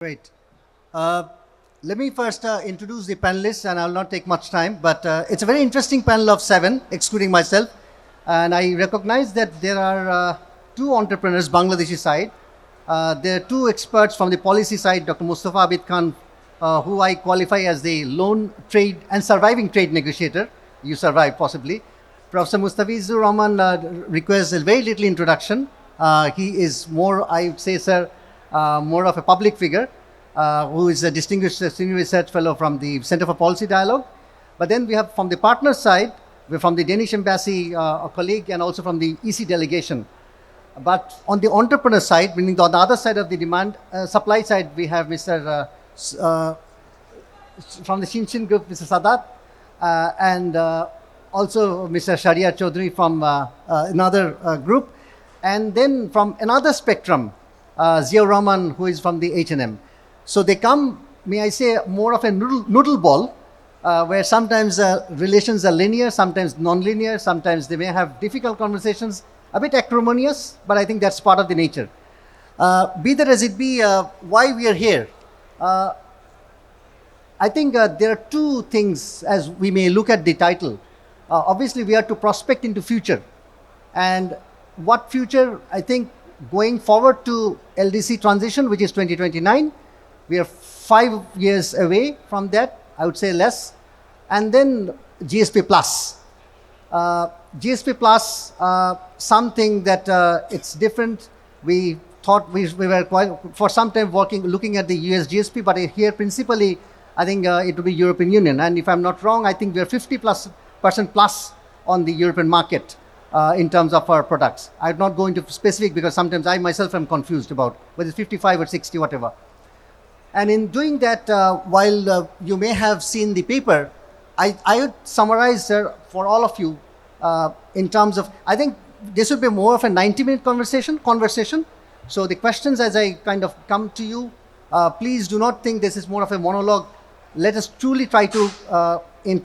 Great. Let me first introduce the panelists, and I'll not take much time, but it's a very interesting panel of 7, excluding myself. And I recognize that there are 2 entrepreneurs, Bangladeshi side. There are 2 experts from the policy side, Dr. Mustafa Abid Khan, who I qualify as the lone trade and surviving trade negotiator. You survive, possibly. Professor Mustafizur Rahman requires a very little introduction. He is more, I would say, sir, more of a public figure, who is a distinguished senior research fellow from the Center for Policy Dialogue. But then we have from the partner side, we're from the Danish embassy, a colleague, and also from the EC delegation. But on the entrepreneur side, meaning on the other side of the demand supply side, we have Mr. From the Shinshin Group, Mr. Sadat, and also Mr. Sharia Chaudhary from another group, and then from another spectrum, Ziaur Rahman, who is from the H&M. So they come, may I say, more of a noodle ball, where sometimes relations are linear, sometimes non-linear, sometimes they may have difficult conversations, a bit acrimonious, but I think that's part of the nature. Be that as it be, why we are here. I think there are 2 things as we may look at the title. Obviously, we are to prospect into future. And what future? I think going forward to LDC transition, which is 2029, we are 5 years away from that, I would say less. And then GSP plus. GSP plus, something that it's different. We thought we were quite, for some time looking at the US GSP, but here principally, I think it will be European Union. And if I'm not wrong, I think we are 50% plus on the European market. In terms of our products. I would not go into specific because sometimes I myself am confused about whether it's 55 or 60, whatever. And in doing that, while you may have seen the paper, I would summarize, sir, for all of you in terms of, I think this would be more of a 90-minute conversation. So the questions as I kind of come to you, please do not think this is more of a monologue. Let us truly try to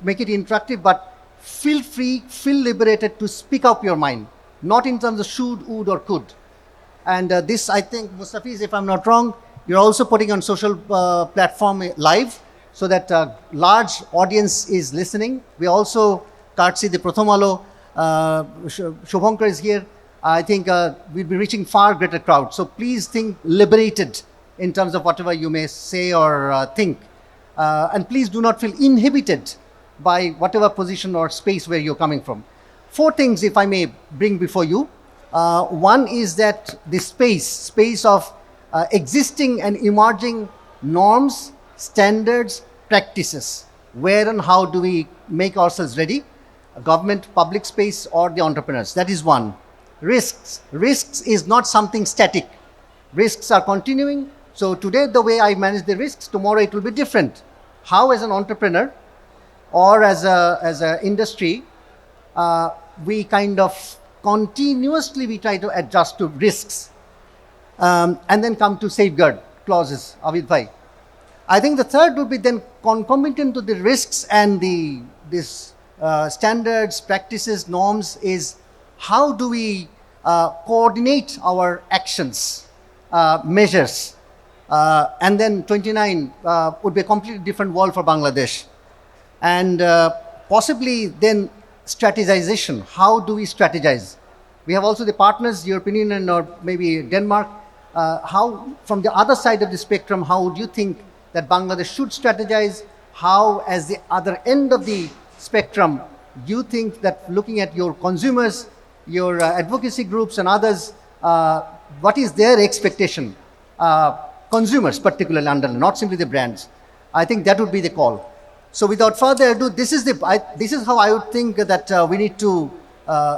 make it interactive, but feel free, feel liberated to speak up your mind, not in terms of should, would, or could. And this, I think, Mustafiz, if I'm not wrong, you're also putting on social platform live so that large audience is listening. We also, courtesy the Pratham Alo, Shubhankar is here. I think we'll be reaching far greater crowd. So please think liberated in terms of whatever you may say or think. And please do not feel inhibited by whatever position or space where you're coming from. 4 things, if I may bring before you. One is that the space of existing and emerging norms, standards, practices. Where and how do we make ourselves ready? Government, public space, or the entrepreneurs. That is one. Risks. Risks is not something static. Risks are continuing. So today, the way I manage the risks, tomorrow it will be different. How, as an entrepreneur, or as a industry, we kind of continuously we try to adjust to risks, and then come to safeguard clauses. Abid bhai, I think the third would be then concomitant to the risks and this standards, practices, norms is how do we coordinate our actions, measures, and then 29 would be a completely different world for Bangladesh. And possibly then strategization. How do we strategize? We have also the partners, European Union or maybe Denmark. How, from the other side of the spectrum, how would you think that Bangladesh should strategize? How, as the other end of the spectrum, you think that looking at your consumers, your advocacy groups and others, what is their expectation? Consumers particularly under, not simply the brands. I think that would be the call. So without further ado, this is how I would think that we need to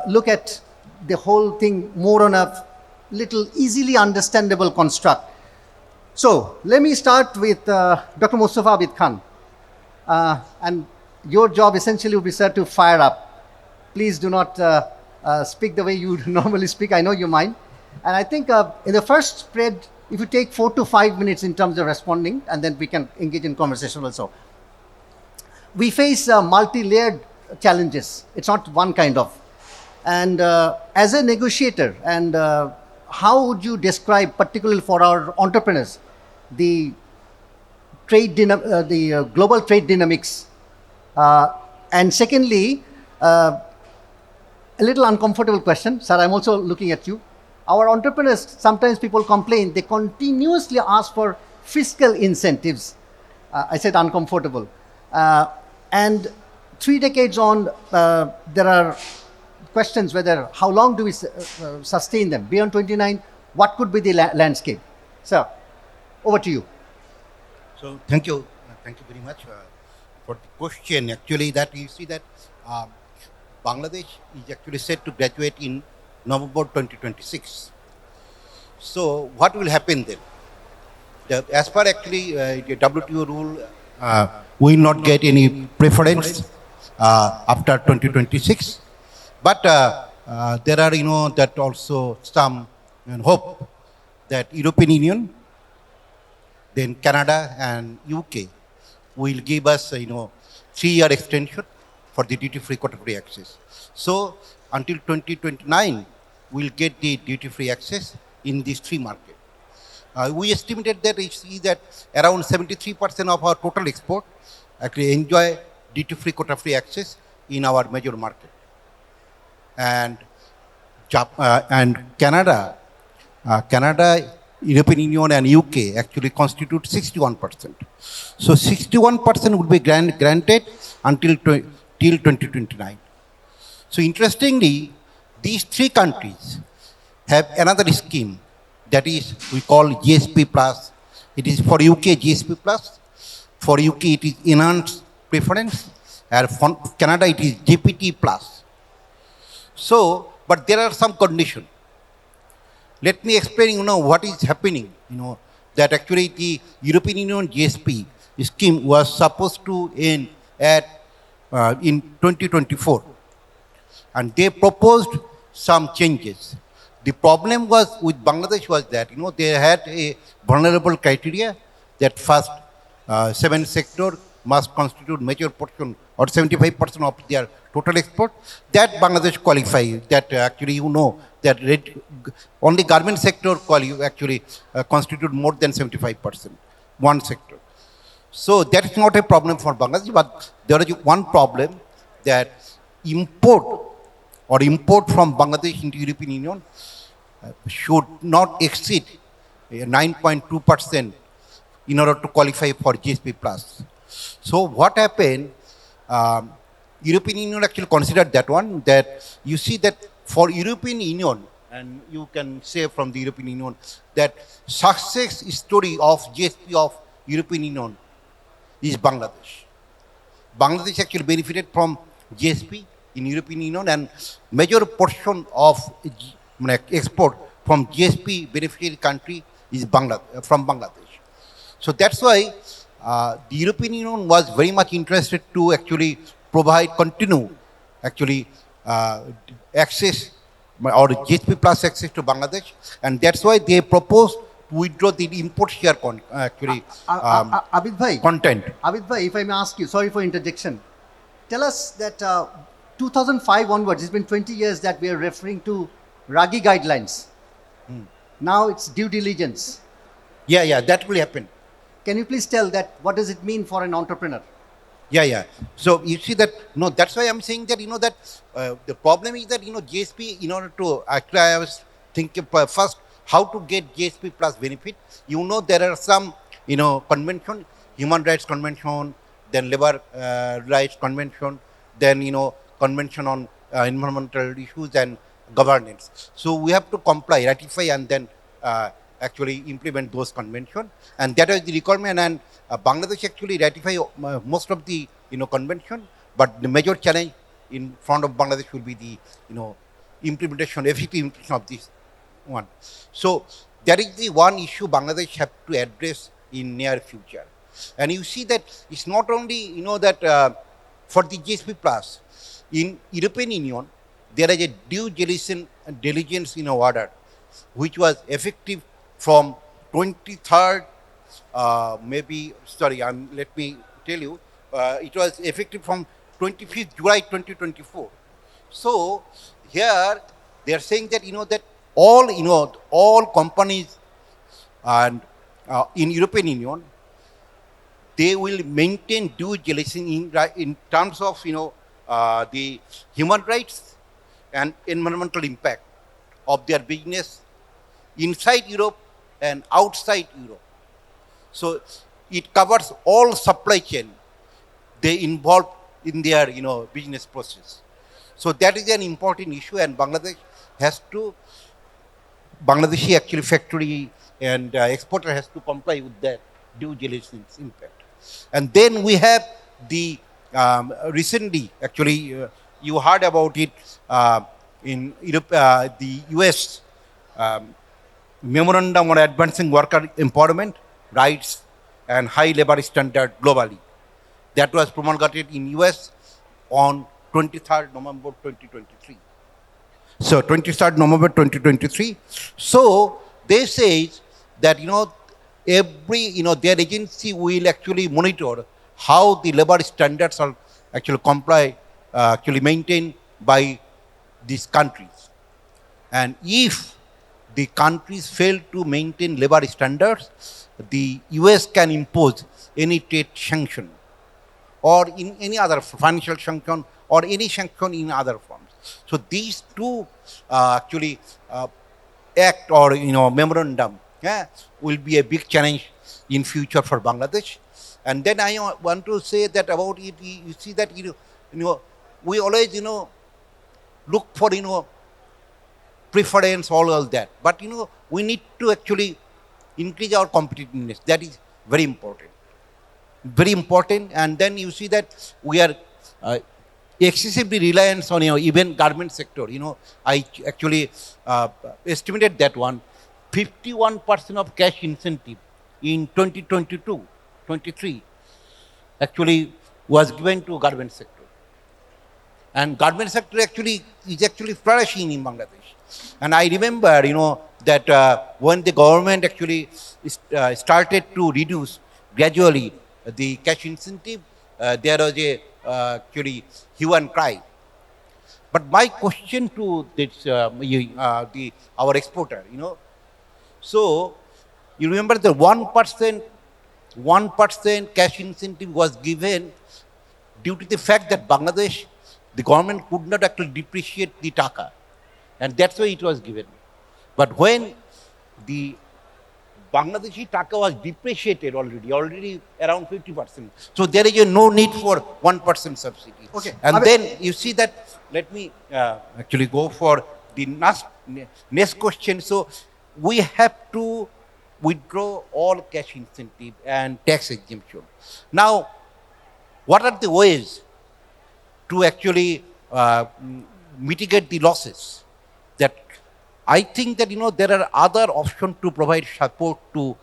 look at the whole thing more on a little easily understandable construct. So let me start with Dr. Mustafa Abid Khan. And your job essentially would be, sir, to fire up. Please do not speak the way you normally speak. I know you mind. And I think in the first spread, if you take 4 to 5 minutes in terms of responding, and then we can engage in conversation also. We face multi-layered challenges. It's not one kind of. And as a negotiator, and how would you describe, particularly for our entrepreneurs, the global trade dynamics. And secondly, a little uncomfortable question. Sir, I'm also looking at you. Our entrepreneurs, sometimes people complain, they continuously ask for fiscal incentives. I said uncomfortable. And 3 decades on, there are questions whether how long do we sustain them? Beyond 29, what could be the landscape? Sir, over to you. So thank you very much for the question. Actually, that you see that Bangladesh is actually set to graduate in November 2026. So what will happen then? As per actually the WTO rule, we will not get any preference after 2026. But there are, that also some hope that European Union, then Canada and UK will give us, 3-year extension for the duty-free quota-free access. So until 2029, we'll get the duty-free access in these 3 markets. We estimated that we see that around 73% of our total export actually enjoy duty-free quota-free access in our major market. And Canada, European Union and UK actually constitute 61%. So 61% would be granted until till 2029. So interestingly, these 3 countries have another scheme that is we call GSP plus. It is for UK GSP plus. For UK it is enhanced preference, and for Canada it is GPT plus. So, but there are some conditions. Let me explain, what is happening. That actually the European Union GSP scheme was supposed to end at in 2024, and they proposed some changes. The problem was with Bangladesh was that they had a vulnerable criteria that first 7 sector must constitute major portion or 75% of their total export. That Bangladesh qualify. That actually that only garment sector actually constitute more than 75%, one sector. So that is not a problem for Bangladesh, but there is one problem that import from Bangladesh into European Union should not exceed 9.2% in order to qualify for GSP plus. So what happened? European Union actually considered that one. That you see that for European Union, and you can say from the European Union that success story of GSP of European Union is Bangladesh. Bangladesh actually benefited from GSP in European Union, and major portion of export from GSP beneficiary country is from Bangladesh. So that's why the European Union was very much interested to actually continue access or GSP plus access to Bangladesh, and that's why they proposed to withdraw the import share Abid bhai, content. Abid bhai, if I may ask you, sorry for interjection, tell us that 2005 onwards, it's been 20 years that we are referring to RAGI guidelines. Now it's due diligence. Yeah, that will happen. Can you please tell that what does it mean for an entrepreneur? Yeah. So you see that, that's why I'm saying that, that the problem is that, GSP, in order to, actually I was thinking first how to get GSP plus benefit. There are some, convention, human rights convention, then labor rights convention, then, convention on environmental issues and governance. So we have to comply, ratify, and then actually implement those conventions, and that is the requirement. And Bangladesh actually ratify most of the convention, but the major challenge in front of Bangladesh will be the effective implementation of this one. So that is the one issue Bangladesh have to address in near future. And you see that it's not only that for the GSP plus in European Union there is a due diligence order which was effective from 23rd, let me tell you, it was effective from 25th July 2024. So here they are saying that, that all companies and in European Union, they will maintain due diligence in terms of, the human rights and environmental impact of their business inside Europe and outside Europe. So it covers all supply chain they involve in their, business process. So that is an important issue, and Bangladeshi actually factory and exporter has to comply with that due diligence impact. And then we have the recently, actually, you heard about it in Europe, the US Memorandum on Advancing Worker Empowerment, Rights and High Labor Standard globally. That was promulgated in US on 23rd November 2023. So 23rd November 2023. So they say that, every, their agency will actually monitor how the labor standards are actually actually maintained by these countries. And if the countries fail to maintain labor standards, the US can impose any trade sanction or in any other financial sanction or any sanction in other forms. So these two actually act or memorandum will be a big challenge in future for Bangladesh. And then I want to say that about it. You see that we always look for preference, all that. But we need to actually increase our competitiveness. That is very important. Very important. And then you see that we are excessively reliant on even garment sector. I actually estimated that one. 51% of cash incentive in 2022-23 actually was given to garment sector. And garment sector is actually flourishing in Bangladesh. And I remember, that when the government actually started to reduce gradually the cash incentive, there was a actually hue and cry. But my question to this, our exporter, so you remember the 1% cash incentive was given due to the fact that Bangladesh, the government could not actually depreciate the taka. And that's why it was given. But when the Bangladeshi taka was depreciated already around 50%. So there is no need for 1% subsidy. Okay. And then you see that, let me actually go for the next question. So we have to withdraw all cash incentive and tax exemption. Now, what are the ways to actually mitigate the losses? That I think that there are other options to provide support to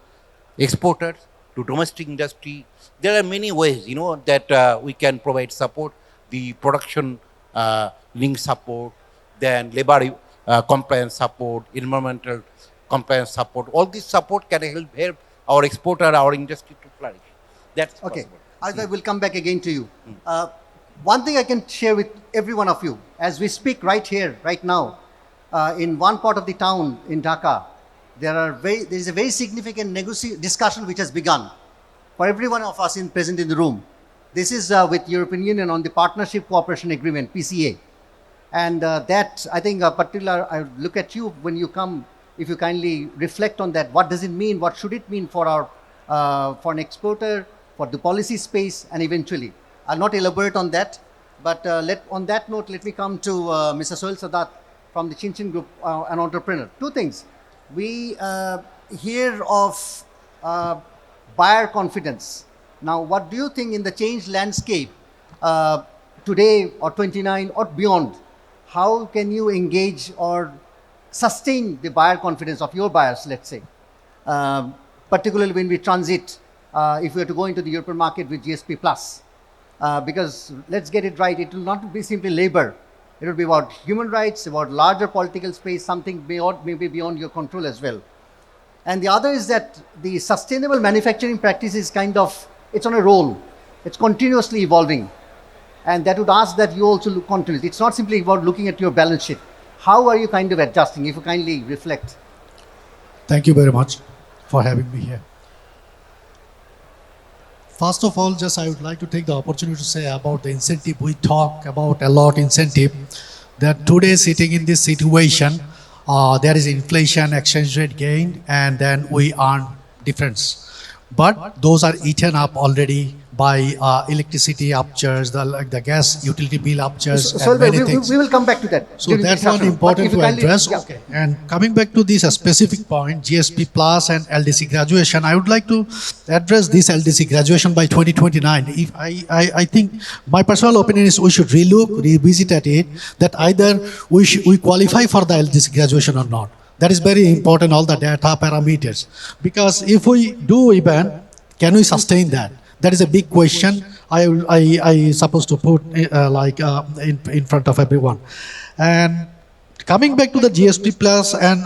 exporters, to domestic industry. There are many ways that we can provide support. The production link support, then labor compliance support, environmental compliance support. All this support can help our exporter, our industry to flourish. That's okay. Possible. I will come back again to you. One thing I can share with every one of you, as we speak right here, right now, in one part of the town in Dhaka, there is a very significant discussion which has begun for every one of us present in the room. This is with European Union on the Partnership Cooperation Agreement, PCA. And that, I think, I look at you when you come, if you kindly reflect on that. What does it mean? What should it mean for our for an exporter, for the policy space, and eventually? I'll not elaborate on that, but on that note, let me come to Mr. Sohail Sadat from the Chin Chin Group, an entrepreneur. Two things. We hear of buyer confidence. Now, what do you think in the changed landscape today or 29 or beyond? How can you engage or sustain the buyer confidence of your buyers, let's say, particularly when we transit, if we are to go into the European market with GSP Plus? Because let's get it right, it will not be simply labor. It will be about human rights, about larger political space, something maybe beyond your control as well. And the other is that the sustainable manufacturing practice is it's on a roll. It's continuously evolving. And that would ask that you also look continuously. It's not simply about looking at your balance sheet. How are you adjusting, if you kindly reflect? Thank you very much for having me here. First of all, just I would like to take the opportunity to say about the incentive. We talk about a lot incentive. That today sitting in this situation, there is inflation, exchange rate gain, and then we earn difference. But those are eaten up already by electricity upcharge, the gas utility bill upcharge, So and many we things. will come back to that. So during that's this one afternoon. But important if you to kindly- address. yeah. Okay. And coming back to this specific point, GSP Plus and LDC graduation, I would like to address this LDC graduation by 2029. If I think my personal opinion is we should revisit at it, that either we qualify for the LDC graduation or not. That is very important, all the data parameters. Because if we do even, can we sustain that? That is a big question I supposed to put in front of everyone. And coming back to the GSP Plus and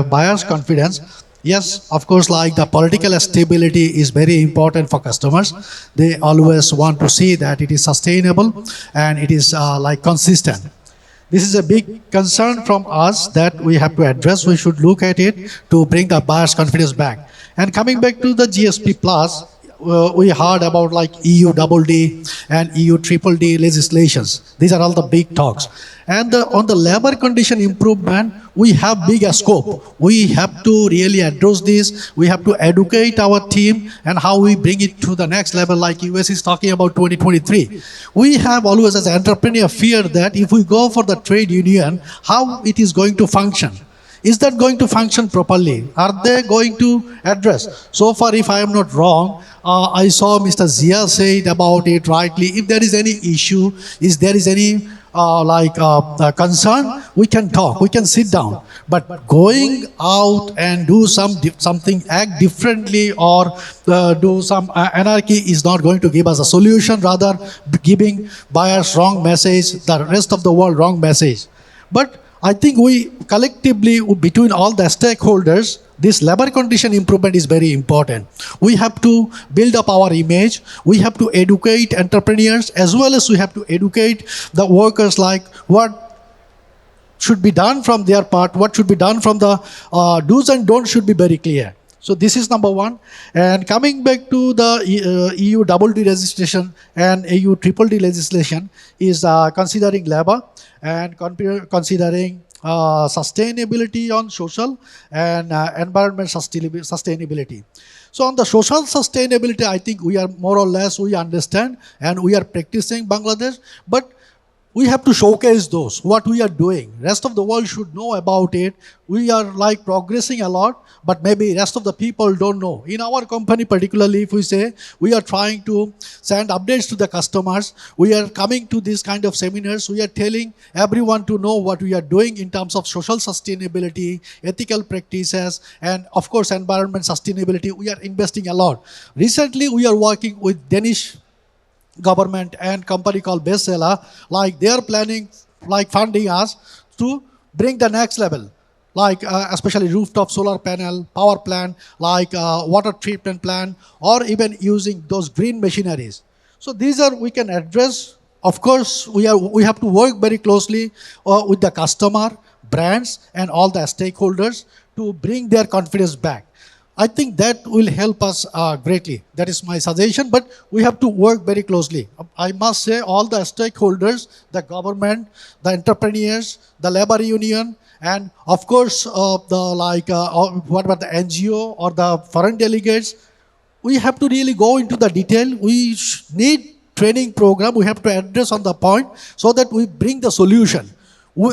buyers' confidence, yes, of course, like the political stability is very important for customers. They always want to see that it is sustainable and it is like consistent. This is a big concern from us that we have to address. We should look at it to bring the buyers' confidence back. And coming back to the GSP Plus, we heard about like EU double D and EU triple D legislations. These are all the big talks. And on the labor condition improvement, we have big scope. We have to really address this. We have to educate our team and how we bring it to the next level, like US is talking about 2023. We have always as an entrepreneur fear that if we go for the trade union, how it is going to function. Is that going to function properly? Are they going to address? So far, if I am not wrong, I saw Mr. Zia said about it rightly. If there is any issue, if there is any concern, we can talk, we can sit down. But going out and do something, act differently or do some anarchy is not going to give us a solution, rather giving buyers wrong message, the rest of the world wrong message. But I think we collectively, between all the stakeholders, this labor condition improvement is very important. We have to build up our image. We have to educate entrepreneurs as well as we have to educate the workers, like what should be done from their part, what should be done from the do's and don'ts should be very clear. So this is number one. And coming back to the EU double D registration and EU triple D legislation is considering labor and considering sustainability on social and environment sustainability. So on the social sustainability, I think we are more or less, we understand and we are practicing Bangladesh, but we have to showcase those, what we are doing. Rest of the world should know about it. We are like progressing a lot, but maybe rest of the people don't know. In our company particularly, if we say we are trying to send updates to the customers, we are coming to these kind of seminars, we are telling everyone to know what we are doing in terms of social sustainability, ethical practices, and of course environment sustainability. We are investing a lot. Recently, we are working with Danish government and company called Bestseller, like they are planning, like funding us to bring the next level, like especially rooftop solar panel, power plant, like water treatment plant, or even using those green machineries. So these are, we can address. Of course, we have to work very closely with the customer, brands, and all the stakeholders to bring their confidence back. I think that will help us greatly. That is my suggestion, but we have to work very closely. I must say all the stakeholders, the government, the entrepreneurs, the labor union, and of course, what about the NGO or the foreign delegates, we have to really go into the detail. We need training program. We have to address on the point so that we bring the solution.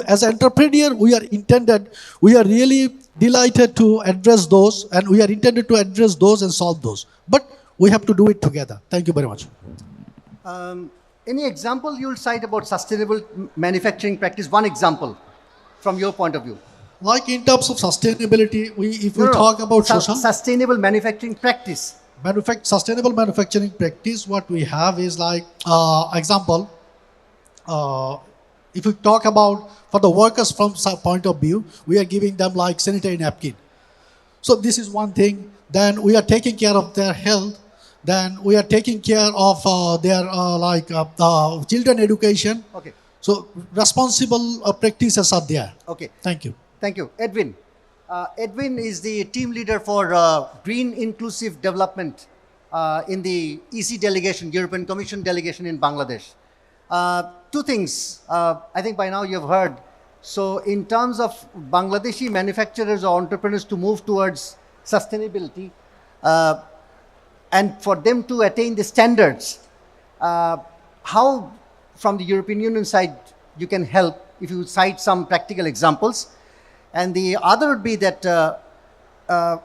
As an entrepreneur, we are really delighted to address those, and we are intended to address those and solve those. But we have to do it together. Thank you very much. Any example you'll cite about sustainable manufacturing practice? One example from your point of view. Like in terms of sustainability, if we talk about social... Sustainable manufacturing practice. Sustainable manufacturing practice, what we have is like, example, if we talk about for the workers from some point of view, we are giving them like sanitary napkin. So this is one thing. Then we are taking care of their health. Then we are taking care of their children education. Okay. So responsible practices are there. Okay. Thank you. Thank you. Edwin. Edwin is the team leader for Green Inclusive Development in the EC delegation, European Commission delegation in Bangladesh. Two things, I think by now you've heard. So in terms of Bangladeshi manufacturers or entrepreneurs to move towards sustainability, and for them to attain the standards, how from the European Union side you can help, if you cite some practical examples. And the other would be that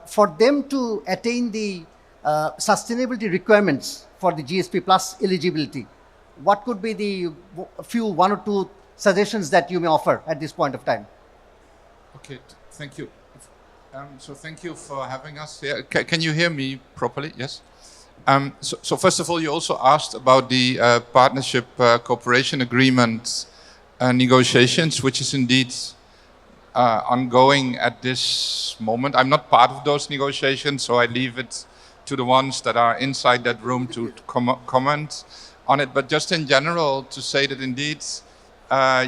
for them to attain the sustainability requirements for the GSP plus eligibility, what could be the one or two suggestions that you may offer at this point of time? Okay, thank you. So thank you for having us here. Can you hear me properly? Yes. So first of all, you also asked about the partnership cooperation agreement negotiations, which is indeed ongoing at this moment. I'm not part of those negotiations, so I leave it to the ones that are inside that room to comment on it. But just in general, to say that indeed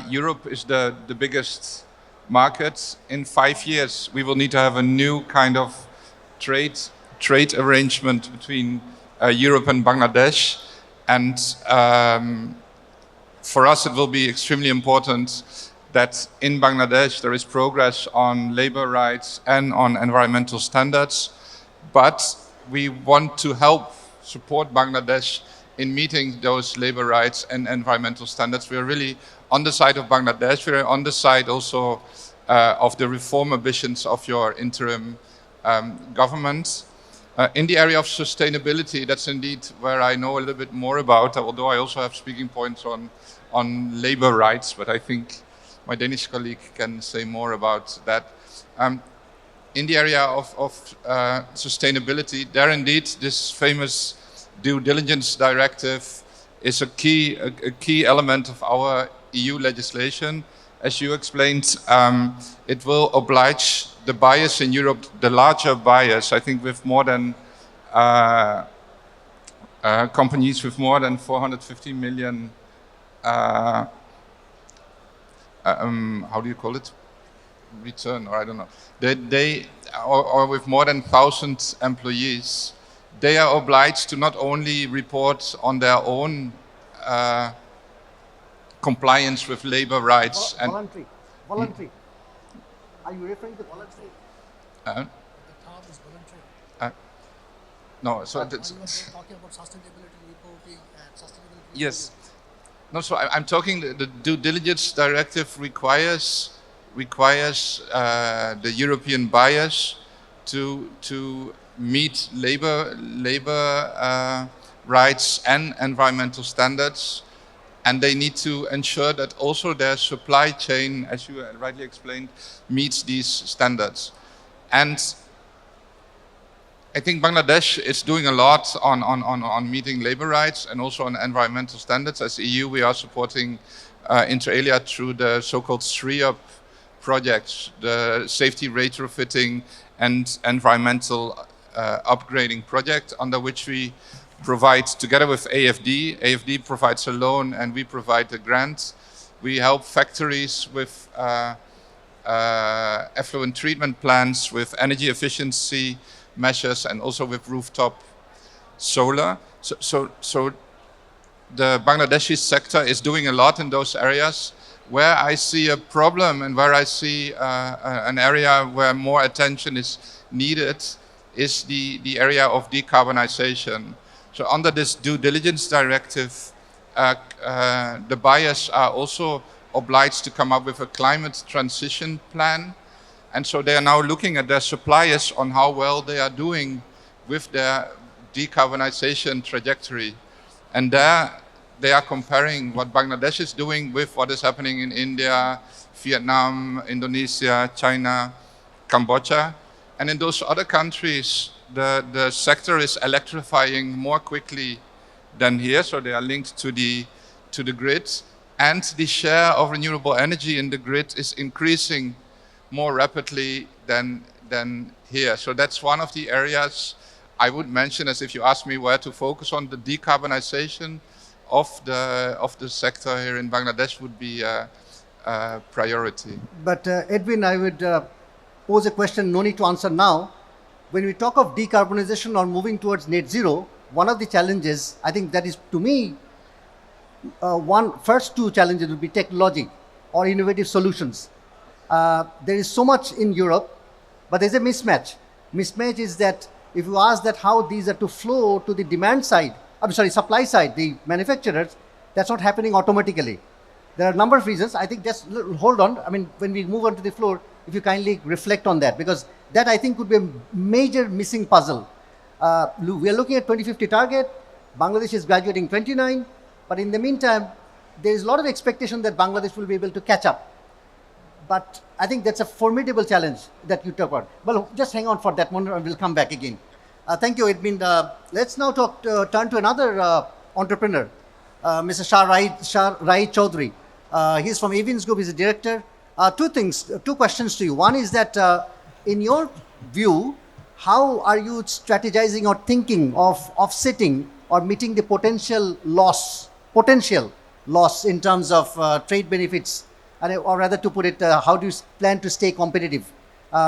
Europe is the biggest market. In 5 years, we will need to have a new kind of trade arrangement between Europe and Bangladesh. And for us, it will be extremely important that in Bangladesh there is progress on labor rights and on environmental standards. But we want to help support Bangladesh in meeting those labor rights and environmental standards. We are really on the side of Bangladesh. We are on the side also of the reform ambitions of your interim government. In the area of sustainability, that's indeed where I know a little bit more about, although I also have speaking points on labor rights, but I think my Danish colleague can say more about that. In the area of sustainability, there indeed this famous due diligence directive is a key element of our EU legislation. As you explained, it will oblige the buyers in Europe, the larger buyers, I think with more than companies with more than 450 million, how do you call it? Return, or I don't know. They or with more than 1,000 employees, they are obliged to not only report on their own compliance with labor rights and voluntary. Are you referring to voluntary? The term is voluntary. No, so You were talking about sustainability reporting and sustainability. Yes. No, so I'm talking the due diligence directive requires the European buyers to meet labor rights and environmental standards, and they need to ensure that also their supply chain, as you rightly explained, meets these standards. And I think Bangladesh is doing a lot on meeting labor rights and also on environmental standards. As EU, we are supporting inter alia through the so-called SREUP projects, the safety retrofitting and environmental upgrading project, under which we provide, together with AFD. AFD provides a loan and we provide a grant. We help factories with effluent treatment plants, with energy efficiency measures, and also with rooftop solar. So the Bangladeshi sector is doing a lot in those areas. Where I see a problem and where I see an area where more attention is needed is the area of decarbonization. So under this due diligence directive, the buyers are also obliged to come up with a climate transition plan. And so they are now looking at their suppliers on how well they are doing with their decarbonization trajectory. And there they are comparing what Bangladesh is doing with what is happening in India, Vietnam, Indonesia, China, Cambodia. And in those other countries, the sector is electrifying more quickly than here, so they are linked to the grid. And the share of renewable energy in the grid is increasing more rapidly than here. So that's one of the areas I would mention, as if you ask me where to focus on. The decarbonization of the sector here in Bangladesh would be a priority. But Edwin, I would pose a question, no need to answer now. When we talk of decarbonization or moving towards net zero, one of the challenges, I think that is to me, first two challenges would be technology or innovative solutions. There is so much in Europe, but there's a mismatch. Mismatch is that if you ask that how these are to flow to the demand side, supply side, the manufacturers, that's not happening automatically. There are a number of reasons. I think just hold on. I mean, when we move on to the floor, if you kindly reflect on that, because that I think could be a major missing puzzle. We are looking at 2050 target. Bangladesh is graduating 29, but in the meantime, there is a lot of expectation that Bangladesh will be able to catch up. But I think that's a formidable challenge that you talk about. Well, just hang on for that moment and we'll come back again. Thank you, Edmund. Let's now turn to another entrepreneur, Mr. Shah Rai Chaudhary. He's from Evans Group, he's a director. Two questions to you. One is that in your view, how are you strategizing or thinking of offsetting or meeting the potential loss in terms of trade benefits? Or rather to put it, how do you plan to stay competitive?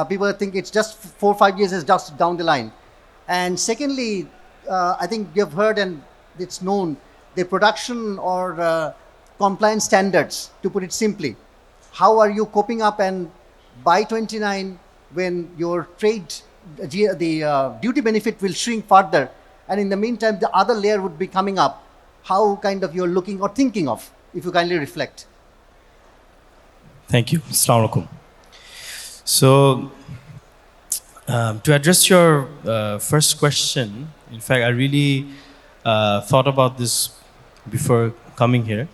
People think it's just 4 or 5 years is just down the line. And secondly, I think you've heard and it's known the production or compliance standards, to put it simply. How are you coping up, and by 29, when your trade, the duty benefit will shrink further, and in the meantime, the other layer would be coming up, how kind of you're looking or thinking of, if you kindly reflect. Thank you. Assalamu alaikum. So, to address your first question, in fact, I really thought about this before coming here.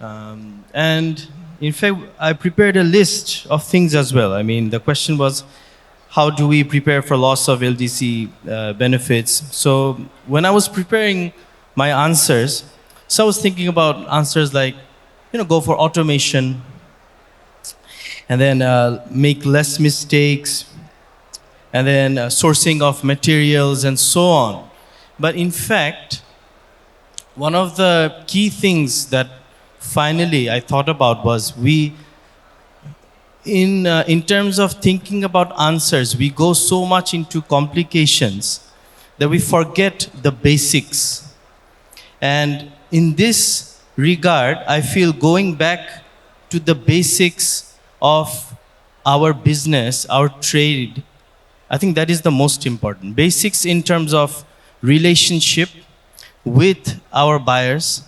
And in fact, I prepared a list of things as well. I mean, the question was, how do we prepare for loss of LDC benefits? So when I was preparing my answers, so I was thinking about answers like, go for automation, and then make less mistakes, and then sourcing of materials and so on. But in fact, one of the key things that finally I thought about was in terms of thinking about answers, we go so much into complications that we forget the basics. And in this regard, I feel going back to the basics of our business, our trade, I think that is the most important. Basics in terms of relationship with our buyers.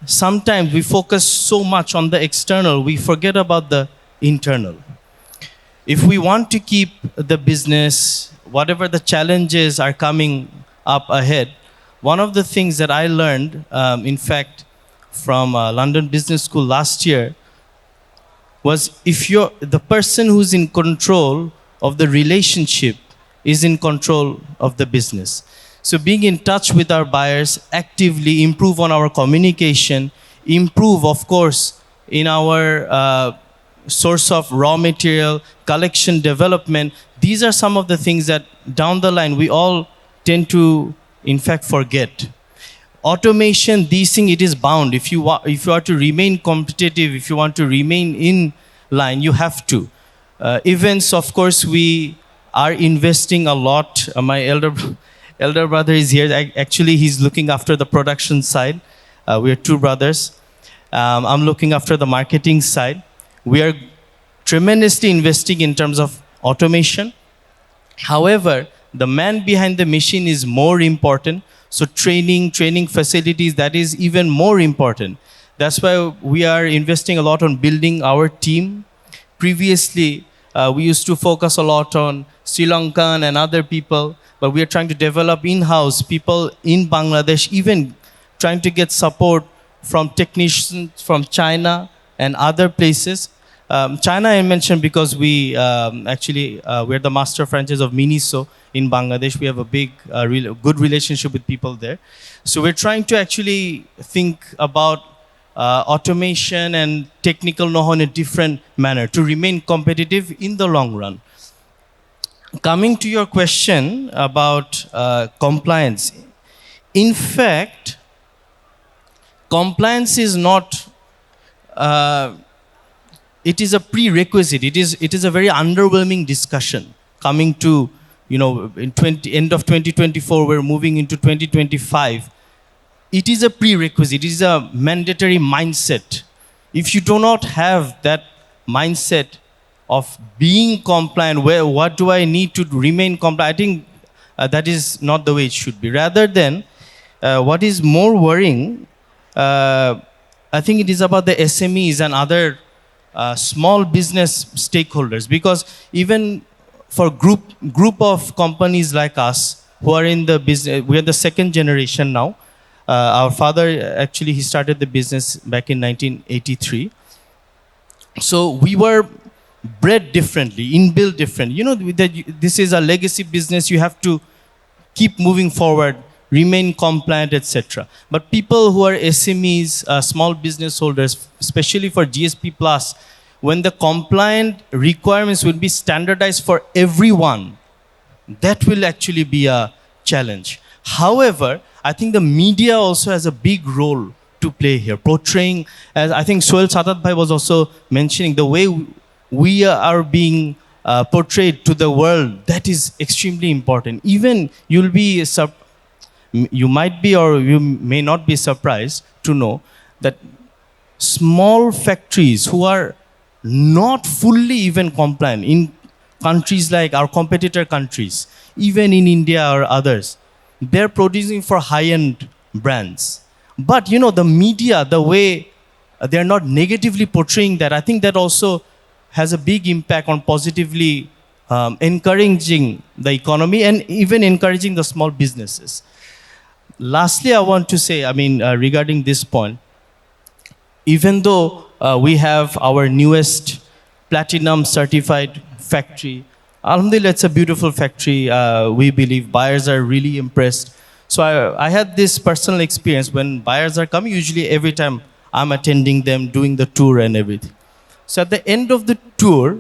Sometimes we focus so much on the external, we forget about the internal. If we want to keep the business, whatever the challenges are coming up ahead, one of the things that I learned, in fact, from London Business School last year, was if the person who's in control of the relationship is in control of the business. So being in touch with our buyers, actively improve on our communication, improve, of course, in our source of raw material, collection, development. These are some of the things that down the line we all tend to, in fact, forget. Automation, these things, it is bound. If you are to remain competitive, if you want to remain in line, you have to. Events, of course, we are investing a lot. My elder brother is here. Actually, he's looking after the production side. We are two brothers. I'm looking after the marketing side. We are tremendously investing in terms of automation. However, the man behind the machine is more important. So training facilities, that is even more important. That's why we are investing a lot on building our team. Previously, we used to focus a lot on Sri Lankan and other people, but we are trying to develop in-house people in Bangladesh, even trying to get support from technicians from China and other places. China I mentioned because we're the master franchise of Miniso in Bangladesh. We have a big, good relationship with people there. So we're trying to actually think about automation and technical know-how in a different manner to remain competitive in the long run. Coming to your question about compliance. In fact, compliance is not, it is a prerequisite. It is a very underwhelming discussion coming to end of 2024, we're moving into 2025. It is a prerequisite, it is a mandatory mindset. If you do not have that mindset of being compliant, what do I need to remain compliant? I think that is not the way it should be. Rather than, what is more worrying, I think it is about the SMEs and other small business stakeholders, because even for group of companies like us who are in the business, we are the second generation now. Our father, actually, he started the business back in 1983. So we were bred differently, inbuilt different. This is a legacy business. You have to keep moving forward, remain compliant, etc. But people who are SMEs, small business holders, especially for GSP Plus, when the compliant requirements will be standardized for everyone, that will actually be a challenge. However, I think the media also has a big role to play here, portraying, as I think Sohail Sadat Bhai was also mentioning, the way we are being portrayed to the world, that is extremely important. Even you might be or you may not be surprised to know that small factories who are not fully even compliant in countries like our competitor countries, even in India or others, they're producing for high-end brands. But the media, the way they're not negatively portraying that, I think that also has a big impact on positively encouraging the economy and even encouraging the small businesses. Lastly, I want to say, regarding this point, even though we have our newest platinum certified factory, alhamdulillah, it's a beautiful factory. We believe buyers are really impressed. So I had this personal experience when buyers are coming, usually every time I'm attending them, doing the tour and everything. So at the end of the tour,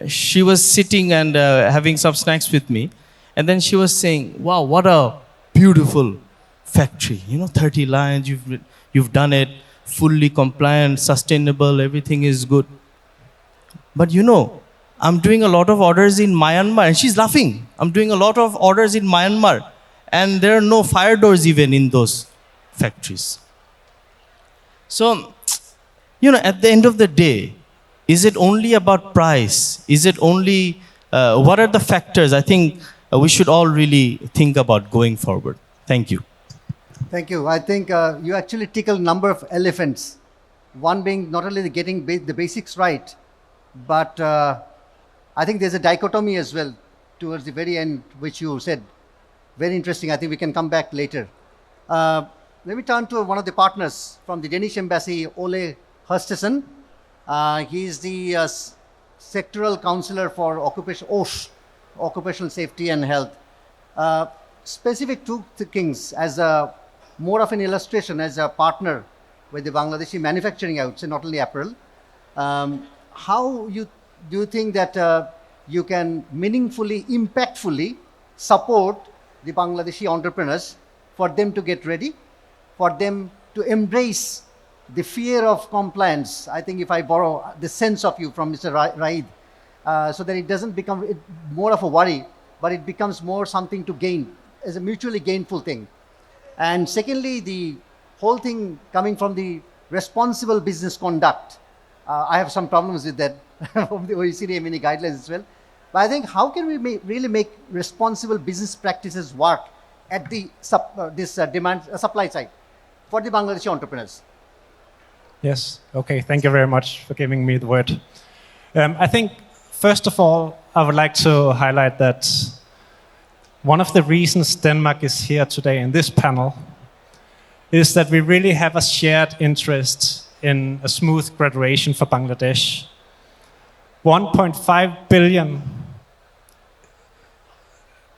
she was sitting and having some snacks with me. And then she was saying, wow, what a beautiful factory. 30 lines, you've done it, fully compliant, sustainable, everything is good. But I'm doing a lot of orders in Myanmar, and she's laughing. I'm doing a lot of orders in Myanmar, and there are no fire doors even in those factories. So, at the end of the day, is it only about price? Is it only, what are the factors? I think we should all really think about going forward. Thank you. Thank you. I think you actually tickle a number of elephants. One being not only getting the basics right, but I think there's a dichotomy as well towards the very end, which you said. Very interesting. I think we can come back later. Let me turn to one of the partners from the Danish embassy, Ole Hustesen. He is the sectoral counselor for occupational safety and health. Specific two things as more of an illustration as a partner with the Bangladeshi manufacturing, I would say, not only apparel. How do you think that you can meaningfully, impactfully support the Bangladeshi entrepreneurs for them to get ready, for them to embrace the fear of compliance? I think if I borrow the sense of you from Mr. Raid, so that it doesn't become more of a worry, but it becomes more something to gain, as a mutually gainful thing. And secondly, the whole thing coming from the responsible business conduct. I have some problems with that from the OECD many guidelines as well. But I think how can we really make responsible business practices work at the supply side for the Bangladeshi entrepreneurs? Yes. Okay. Thank you very much for giving me the word. I think, first of all, I would like to highlight that one of the reasons Denmark is here today in this panel is that we really have a shared interest in a smooth graduation for Bangladesh. 1.5 billion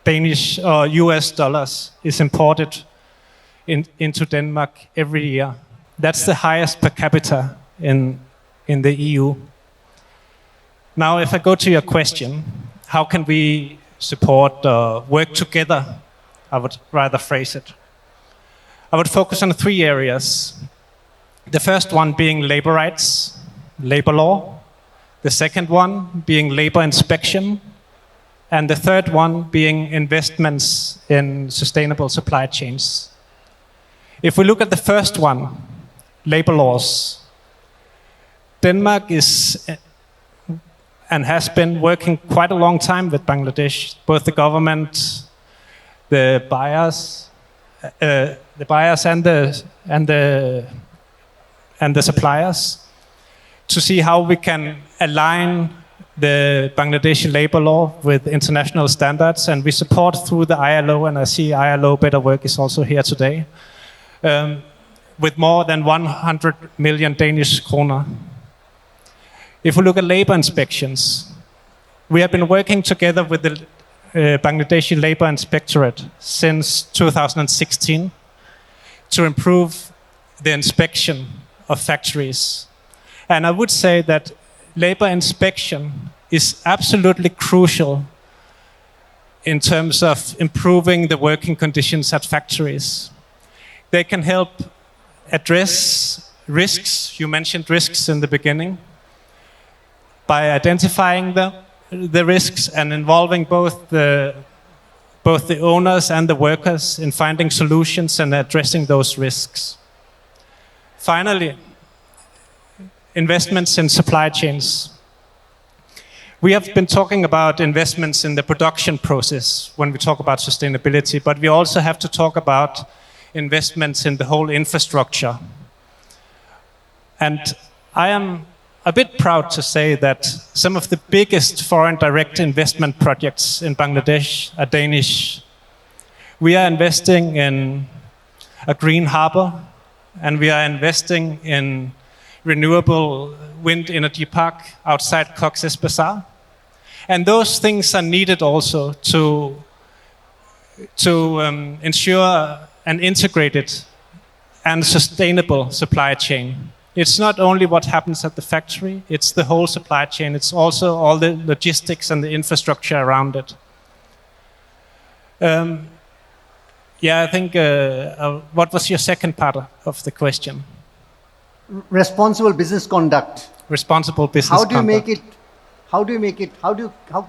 Danish or US dollars is imported into Denmark every year. That's the highest per capita in the EU. Now, if I go to your question, how can we support, work together? I would rather phrase it. I would focus on 3 areas. The first one being labor rights, labor law. The second one being labor inspection. and the third one being investments in sustainable supply chains. If we look at the first one, labor laws, Denmark is and has been working quite a long time with Bangladesh, both the government, the buyers and the suppliers, to see how we can align the Bangladeshi labor law with international standards, and we support through the ILO, and I see ILO Better Work is also here today, with more than 100 million Danish kroner. If we look at labor inspections, we have been working together with the Bangladeshi Labor Inspectorate since 2016 to improve the inspection of factories. And I would say that labor inspection is absolutely crucial in terms of improving the working conditions at factories. They can help address risks. You mentioned risks in the beginning. By identifying the risks and involving both the owners and the workers in finding solutions and addressing those risks. Finally, investments in supply chains. We have been talking about investments in the production process when we talk about sustainability, but we also have to talk about investments in the whole infrastructure. And I am a bit proud to say that some of the biggest foreign direct investment projects in Bangladesh are Danish. We are investing in a green harbor, and we are investing in renewable wind energy park outside Cox's Bazar. And those things are needed also to ensure an integrated and sustainable supply chain. It's not only what happens at the factory, it's the whole supply chain. It's also all the logistics and the infrastructure around it. I think, what was your second part of the question? Responsible business conduct. Responsible business conduct. How can you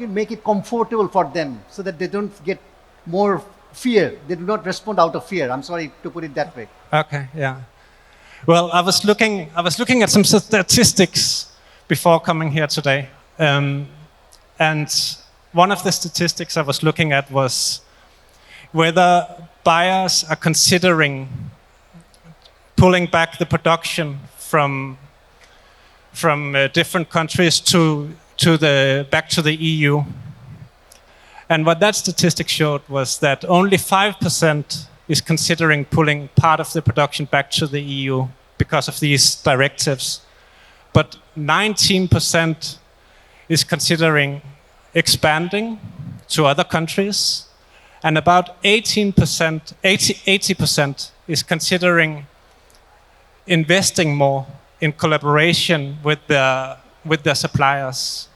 make it comfortable for them so that they don't get more fear? They do not respond out of fear. I'm sorry to put it that way. Okay, yeah. Well, I was looking at some statistics before coming here today, and one of the statistics I was looking at was whether buyers are considering pulling back the production from different countries back to the EU. And what that statistic showed was that only 5% is considering pulling part of the production back to the EU because of these directives. But 19% is considering expanding to other countries, and about 80% is considering investing more in collaboration with their suppliers.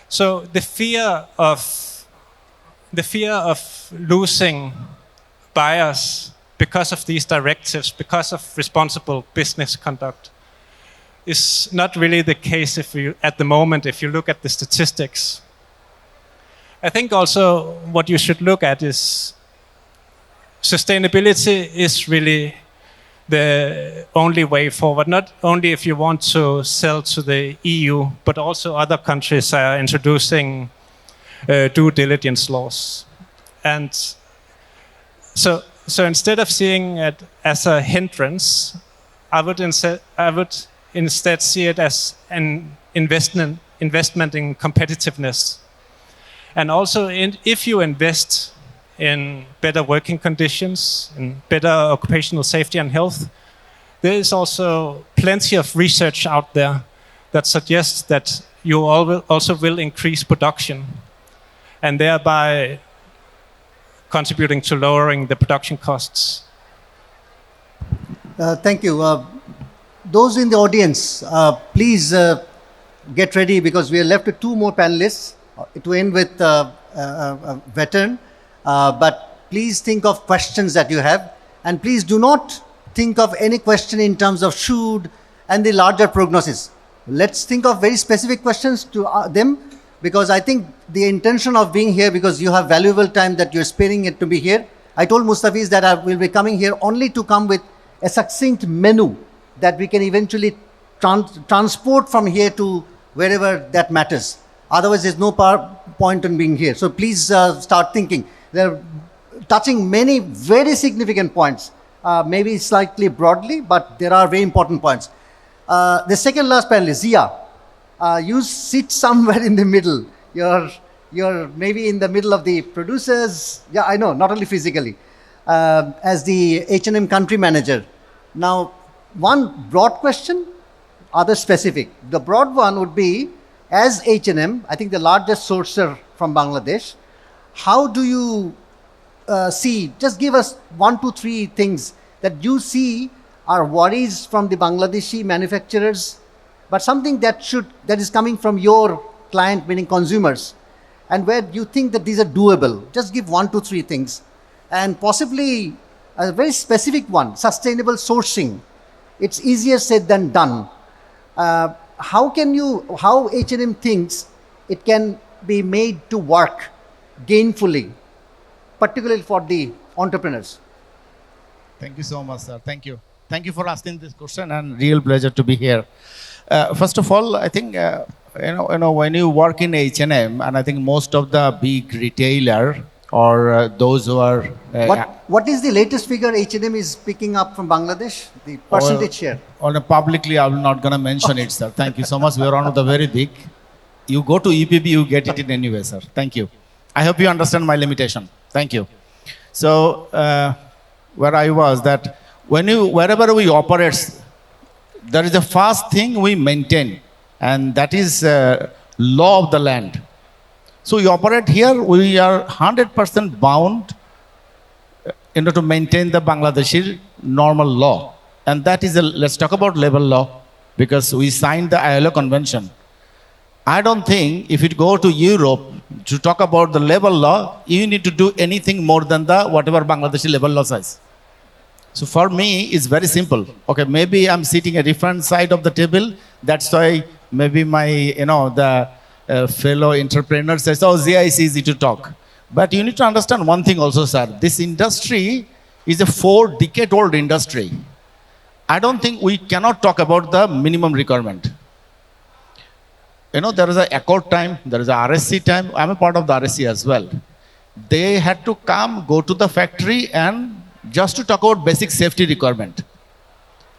So the fear of losing buyers because of these directives, because of responsible business conduct, is not really the case at the moment if you look at the statistics. I think also what you should look at is sustainability is really the only way forward, not only if you want to sell to the EU, but also other countries are introducing due diligence laws. And so instead of seeing it as a hindrance, I would instead see it as an investment in competitiveness. And also, if you invest in better working conditions, in better occupational safety and health, there is also plenty of research out there that suggests that you also will increase production, and thereby contributing to lowering the production costs. Thank you. Those in the audience, please get ready, because we are left with two more panelists to end with a veteran. But please think of questions that you have, and please do not think of any question in terms of should and the larger prognosis. Let's think of very specific questions to them. because I think the intention of being here, because you have valuable time that you're sparing it to be here. I told Mustafiz that I will be coming here only to come with a succinct menu that we can eventually transport from here to wherever that matters. Otherwise, there's no point in being here. So please start thinking. They're touching many very significant points, maybe slightly broadly, but there are very important points. The second last panelist, Zia, you sit somewhere in the middle. You're maybe in the middle of the producers. Yeah, I know, not only physically. As the H&M country manager. Now, one broad question, other specific. The broad one would be, as H&M, I think the largest sourcer from Bangladesh, how do you see, just give us 1, 2, 3 things that you see are worries from the Bangladeshi manufacturers, but something that is coming from your client, meaning consumers, and where you think that these are doable. Just give 1, 2, 3 things. And possibly a very specific one, sustainable sourcing. It's easier said than done. How H&M thinks it can be made to work gainfully, particularly for the entrepreneurs? Thank you so much, sir. Thank you. Thank you for asking this question, and real pleasure to be here. First of all, I think when you work in H&M, and I think most of the big retailer or those who are what is the latest figure H&M is picking up from Bangladesh? The percentage share? Publicly, I'm not going to mention it, sir. Thank you so much. We are one of the very big. You go to EPB, you get it in anyway, sir. Thank you. I hope you understand my limitation. Thank you. So, where I was that wherever we operate, there is a first thing we maintain, and that is law of the land. So we operate here, we are 100% bound to maintain the Bangladeshi normal law. And that is, let's talk about labor law, because we signed the ILO convention. I don't think if you go to Europe to talk about the labor law, you need to do anything more than whatever Bangladeshi labor law says. So for me, it's very simple. Okay, maybe I'm sitting a different side of the table. That's why maybe my, fellow entrepreneur says, oh, Zia is easy to talk. But you need to understand one thing also, sir. This industry is a 4-decade-old industry. I don't think we cannot talk about the minimum requirement. There is an accord time, there is a RSC time. I'm a part of the RSC as well. They had to go to the factory and just to talk about basic safety requirement.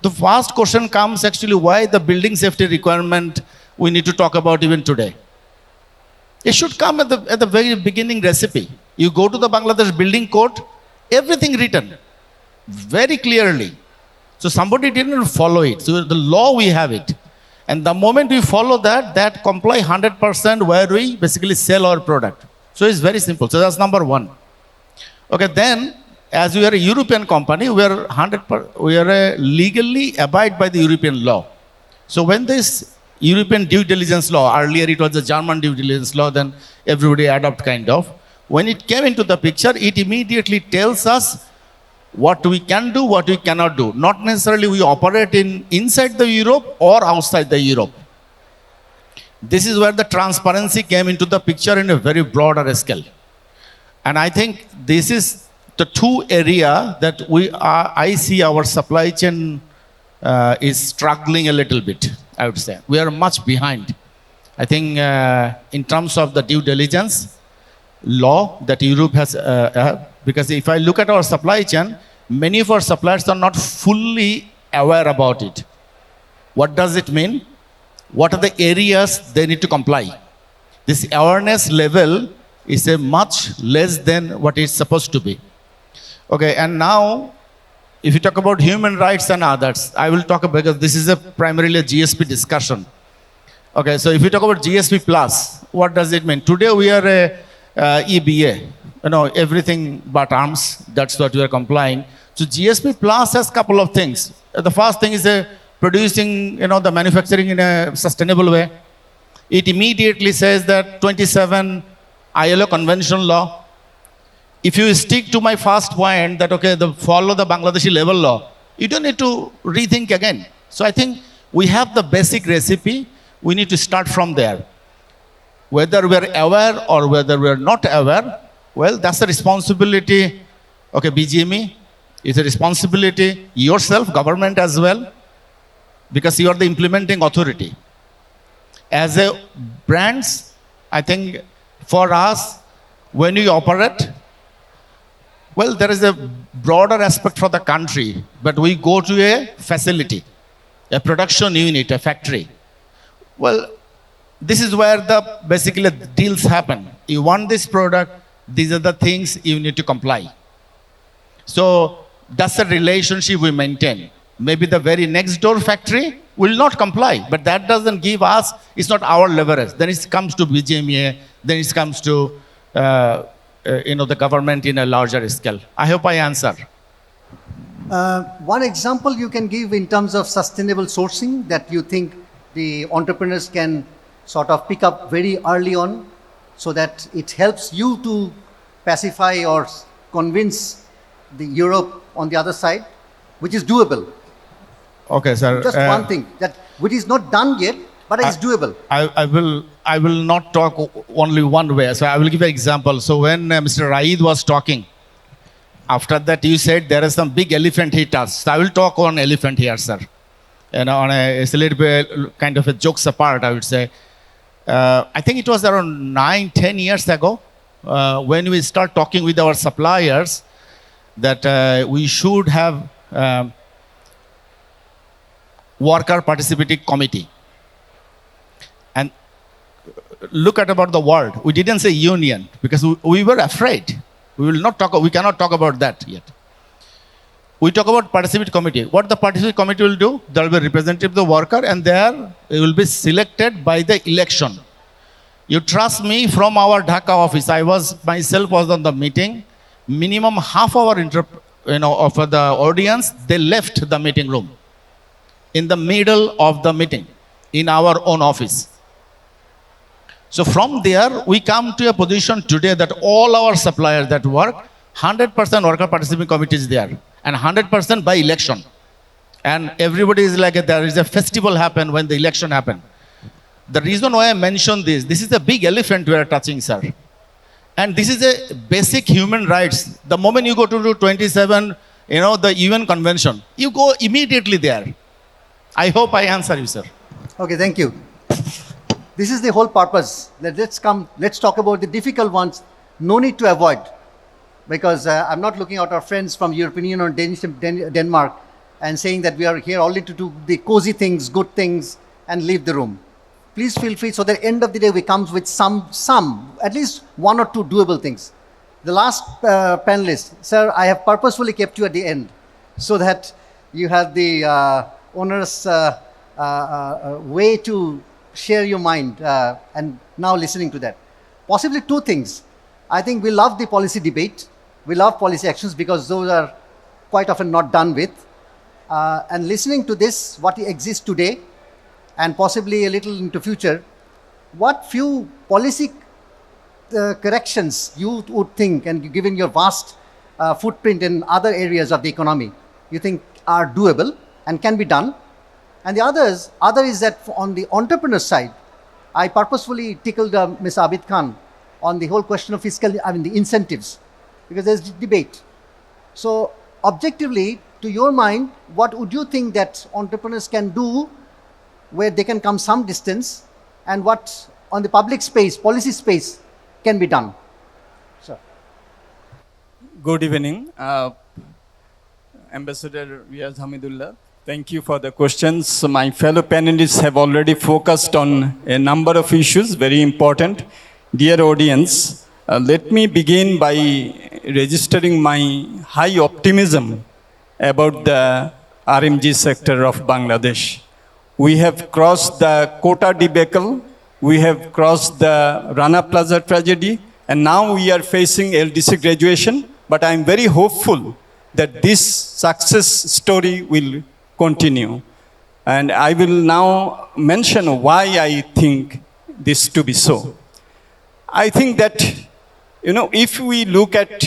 The first question comes actually, why the building safety requirement we need to talk about even today? It should come at the very beginning recipe. You go to the Bangladesh building code, everything written very clearly. So somebody didn't follow it. So the law, we have it. And the moment we follow that comply 100% where we basically sell our product. So it's very simple. So that's number one. Okay, then as we are a European company, we are legally abide by the European law. So when this European due diligence law, earlier it was the German due diligence law, then everybody adopt kind of. When it came into the picture, it immediately tells us what we can do, what we cannot do. Not necessarily we operate inside the Europe or outside the Europe. This is where the transparency came into the picture in a very broader scale. And I think this is the two area that I see our supply chain is struggling a little bit, I would say. We are much behind. I think in terms of the due diligence law that Europe has, because if I look at our supply chain, many of our suppliers are not fully aware about it. What does it mean? What are the areas they need to comply? This awareness level is a much less than what it's supposed to be. Okay, and now, if you talk about human rights and others, I will talk about, because this is primarily a GSP discussion. Okay, so if you talk about GSP plus, what does it mean? Today we are a EBA, everything but arms, that's what we are complying. So GSP plus has a couple of things. The first thing is producing, the manufacturing in a sustainable way. It immediately says that 27 ILO convention law. If you stick to my first point that, okay, follow the Bangladeshi labor law, you don't need to rethink again. So I think we have the basic recipe. We need to start from there. Whether we're aware or whether we're not aware, well, that's the responsibility. Okay, BGME, it's a responsibility yourself, government as well, because you are the implementing authority. As a brands, I think for us, when we operate, well, there is a broader aspect for the country, but we go to a facility, a production unit, a factory. Well, this is where the basically deals happen. You want this product, these are the things you need to comply. So that's the relationship we maintain. Maybe the very next door factory will not comply, but that doesn't give us, it's not our leverage. Then it comes to BGMEA, then it comes to the government in a larger scale. I hope I answer. One example you can give in terms of sustainable sourcing that you think the entrepreneurs can sort of pick up very early on so that it helps you to pacify or convince the Europe on the other side, which is doable. Okay, sir. Just one thing, that which is not done yet, but it's doable. I will not talk only one way. So I will give an example. So when Mr. Raid was talking, after that you said there is some big elephant he touched. So I will talk on elephant here, sir. On it's a little bit kind of a jokes apart, I would say. I think it was around 9-10 years ago when we start talking with our suppliers that we should have worker participating committee. And look at about the word. We didn't say union because we were afraid. We cannot talk about that yet. We talk about participatory committee. What the participatory committee will do, there will be a representative of the worker and there it will be selected by the election. You trust me, from our Dhaka office, myself was on the meeting. Minimum half hour of the audience, they left the meeting room in the middle of the meeting in our own office. So from there, we come to a position today that all our suppliers that work, 100% worker participating committee is there and 100% by election. And everybody is like, there is a festival happen when the election happen. The reason why I mentioned this is a big elephant we are touching, sir. And this is a basic human rights. The moment you go to do 27, the UN convention, you go immediately there. I hope I answer you, sir. Okay, thank you. This is the whole purpose. Let's talk about the difficult ones. No need to avoid, because I'm not looking at our friends from European Union or Denmark and saying that we are here only to do the cozy things, good things, and leave the room. Please feel free so that at the end of the day we come with some, at least one or two doable things. The last panelist, sir, I have purposefully kept you at the end so that you have the onerous way to share your mind and now listening to that. Possibly two things. I think we love the policy debate. We love policy actions because those are quite often not done with. And listening to this, what exists today, and possibly a little into future, what few policy corrections you would think, and given your vast footprint in other areas of the economy, you think are doable and can be done. And the other is that on the entrepreneur side, I purposefully tickled Ms. Abid Khan on the whole question of the incentives, because there's debate. So objectively, to your mind, what would you think that entrepreneurs can do where they can come some distance, and what on the public space, policy space, can be done? Sir. Good evening. Ambassador Riaz Hamidullah. Thank you for the questions. My fellow panelists have already focused on a number of issues, very important. Dear audience, let me begin by registering my high optimism about the RMG sector of Bangladesh. We have crossed the quota debacle, we have crossed the Rana Plaza tragedy, and now we are facing LDC graduation. But I am very hopeful that this success story will continue. And I will now mention why I think this to be so. I think that, if we look at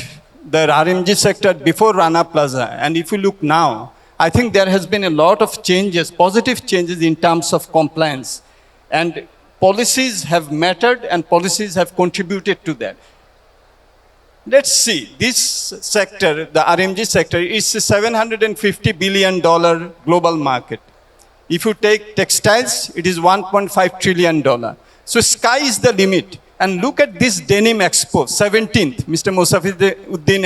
the RMG sector before Rana Plaza, and if we look now, I think there has been a lot of changes, positive changes in terms of compliance. And policies have mattered and policies have contributed to that. Let's see, this sector, the RMG sector, is a $750 billion global market. If you take textiles, it is $1.5 trillion. So sky is the limit. And look at this Denim Expo, 17th, Mr. Musafiruddin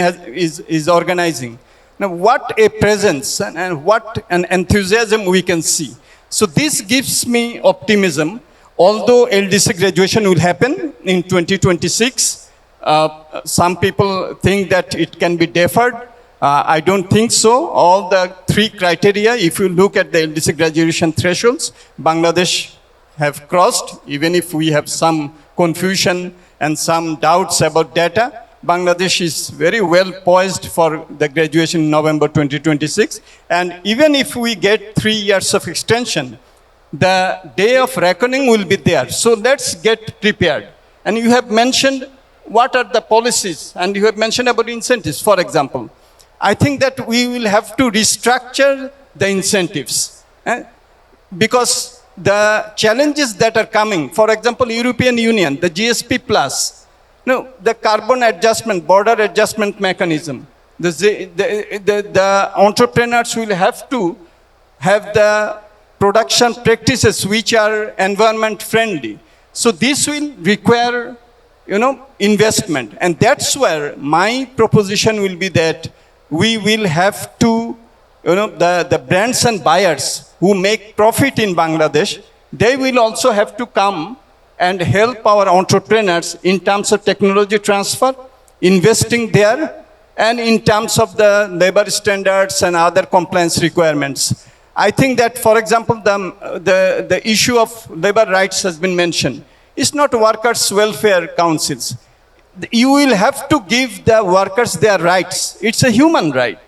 is organizing. Now, what a presence and what an enthusiasm we can see. So this gives me optimism. Although LDC graduation will happen in 2026, some people think that it can be deferred. I don't think so. All the three criteria, if you look at the LDC graduation thresholds, Bangladesh have crossed, even if we have some confusion and some doubts about data. Bangladesh is very well poised for the graduation in November 2026. And even if we get 3 years of extension, the day of reckoning will be there. So let's get prepared. And you have mentioned what are the policies, and you have mentioned about incentives, for example. I think that we will have to restructure the incentives. Because the challenges that are coming, for example, European Union, the GSP plus, the carbon adjustment, border adjustment mechanism, the entrepreneurs will have to have the production practices which are environment friendly. So this will require, investment. And that's where my proposition will be that we will have to, the brands and buyers who make profit in Bangladesh, they will also have to come and help our entrepreneurs in terms of technology transfer, investing there, and in terms of the labor standards and other compliance requirements. I think that, for example, the issue of labor rights has been mentioned. It's not workers' welfare councils. You will have to give the workers their rights. It's a human right.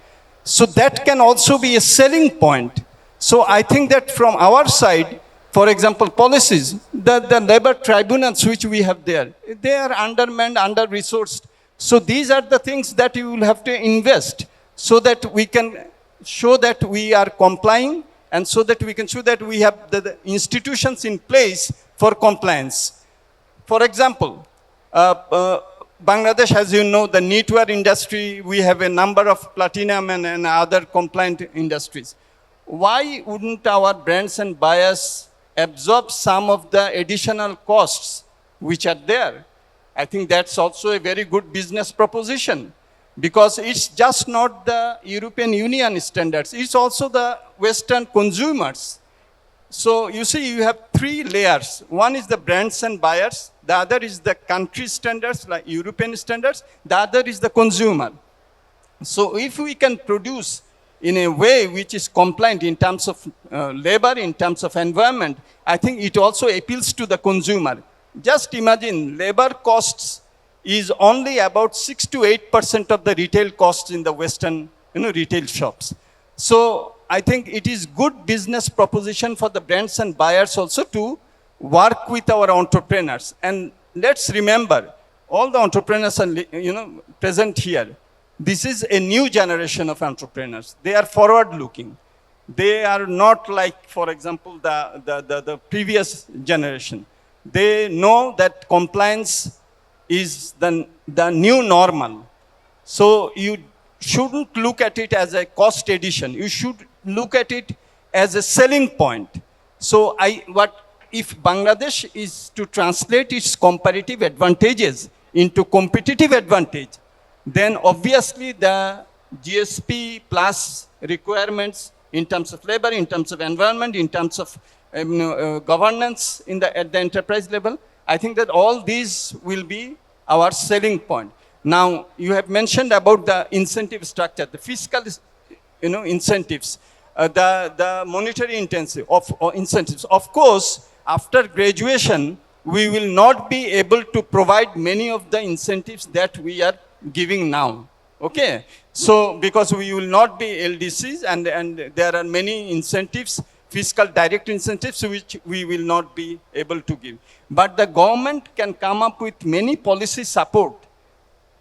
So that can also be a selling point. So I think that from our side, for example, policies, the labor tribunals which we have there, they are undermanned, under-resourced. So these are the things that you will have to invest so that we can show that we are complying and so that we can show that we have the institutions in place for compliance. For example, Bangladesh, as you know, the knitwear industry, we have a number of platinum and other compliant industries. Why wouldn't our brands and buyers absorb some of the additional costs which are there? I think that's also a very good business proposition, because it's just not the European Union standards, it's also the Western consumers. So you see, you have three layers. One is the brands and buyers, the other is the country standards, like European standards, the other is the consumer. So if we can produce in a way which is compliant in terms of labor, in terms of environment, I think it also appeals to the consumer. Just imagine, labor costs is only about 6 to 8% of the retail costs in the Western retail shops. So I think it is good business proposition for the brands and buyers also to work with our entrepreneurs. And let's remember, all the entrepreneurs are present here. This is a new generation of entrepreneurs. They are forward-looking. They are not like, for example, the previous generation. They know that compliance is the new normal. So you shouldn't look at it as a cost addition. You should look at it as a selling point. So if Bangladesh is to translate its comparative advantages into competitive advantage, then obviously the GSP plus requirements in terms of labor, in terms of environment, in terms of governance at the enterprise level, I think that all these will be our selling point. Now, you have mentioned about the incentive structure, the fiscal incentives, the monetary incentives. Of course, after graduation, we will not be able to provide many of the incentives that we are giving now. Okay? So, because we will not be LDCs and there are many incentives, fiscal direct incentives, which we will not be able to give. But the government can come up with many policy support.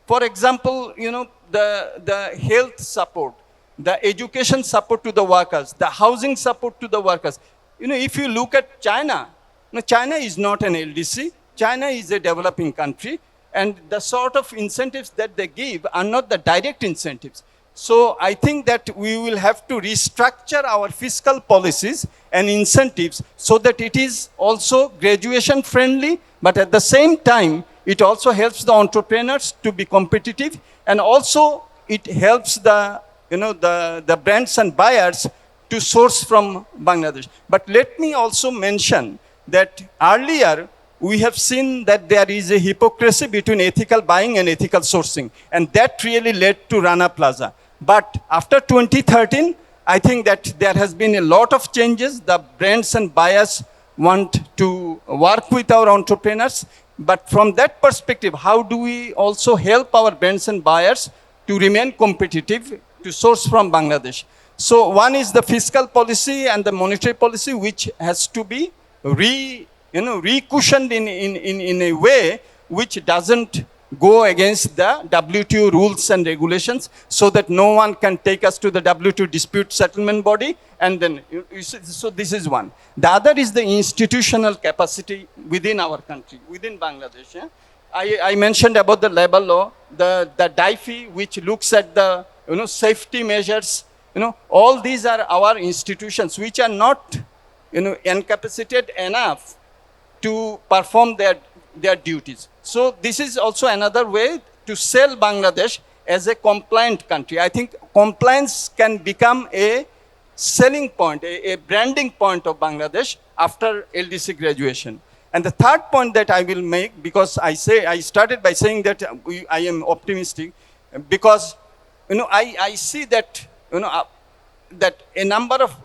For example, the health support, the education support to the workers, the housing support to the workers. If you look at China, No, China is not an LDC. China is a developing country, and the sort of incentives that they give are not the direct incentives. So I think that we will have to restructure our fiscal policies and incentives so that it is also graduation friendly, but at the same time, it also helps the entrepreneurs to be competitive, and also it helps the, the brands and buyers to source from Bangladesh. But let me also mention that earlier we have seen that there is a hypocrisy between ethical buying and ethical sourcing, and that really led to Rana Plaza. But after 2013, I think that there has been a lot of changes. The brands and buyers want to work with our entrepreneurs. But from that perspective, how do we also help our brands and buyers to remain competitive, to source from Bangladesh? So one is the fiscal policy and the monetary policy, which has to be recushioned in a way which doesn't go against the WTO rules and regulations, so that no one can take us to the WTO dispute settlement body. And then, so this is one. The other is the institutional capacity within our country, within Bangladesh. Yeah? I mentioned about the labor law, the DIFI, which looks at the safety measures. All these are our institutions which are not incapacitated enough to perform their duties. So this is also another way to sell Bangladesh as a compliant country. I think compliance can become a selling point, a branding point of Bangladesh after LDC graduation. And the third point that I will make, because I started by saying that I am optimistic, because I see that that a number of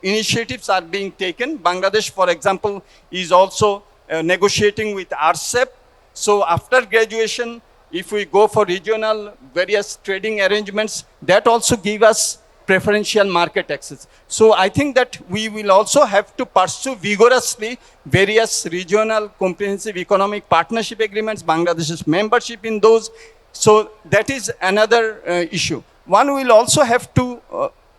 initiatives are being taken. Bangladesh, for example, is also negotiating with RCEP. So after graduation, if we go for regional various trading arrangements, that also give us preferential market access. So I think that we will also have to pursue vigorously various regional comprehensive economic partnership agreements, Bangladesh's membership in those. So that is another issue. One will also have to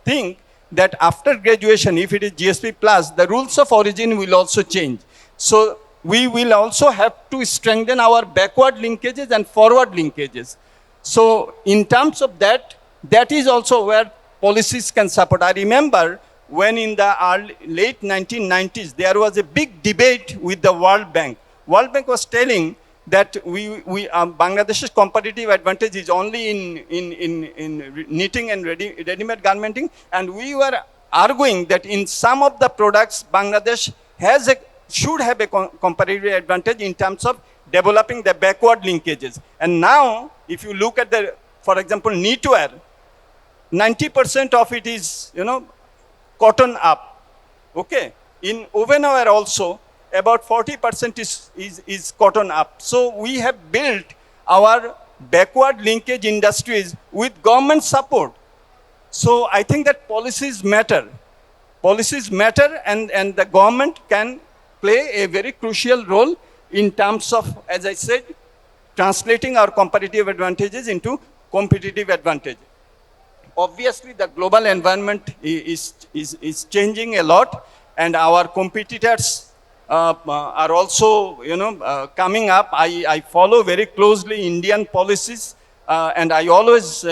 think that after graduation, if it is GSP plus, the rules of origin will also change. So we will also have to strengthen our backward linkages and forward linkages. So in terms of that, that is also where policies can support. I remember when in the late 1990s, there was a big debate with the World Bank. World Bank was telling that Bangladesh's competitive advantage is only in knitting and ready-made garmenting, and we were arguing that in some of the products, Bangladesh should have a competitive advantage in terms of developing the backward linkages. And now, if you look at for example, knitwear, 90% of it is, cotton up. Okay. In wovenwear also, about 40% is cotton up. So we have built our backward linkage industries with government support. So I think that policies matter. Policies matter, and the government can play a very crucial role in terms of, as I said, translating our competitive advantages into competitive advantage. Obviously, the global environment is changing a lot, and our competitors are also, coming up. I follow very closely Indian policies, and I always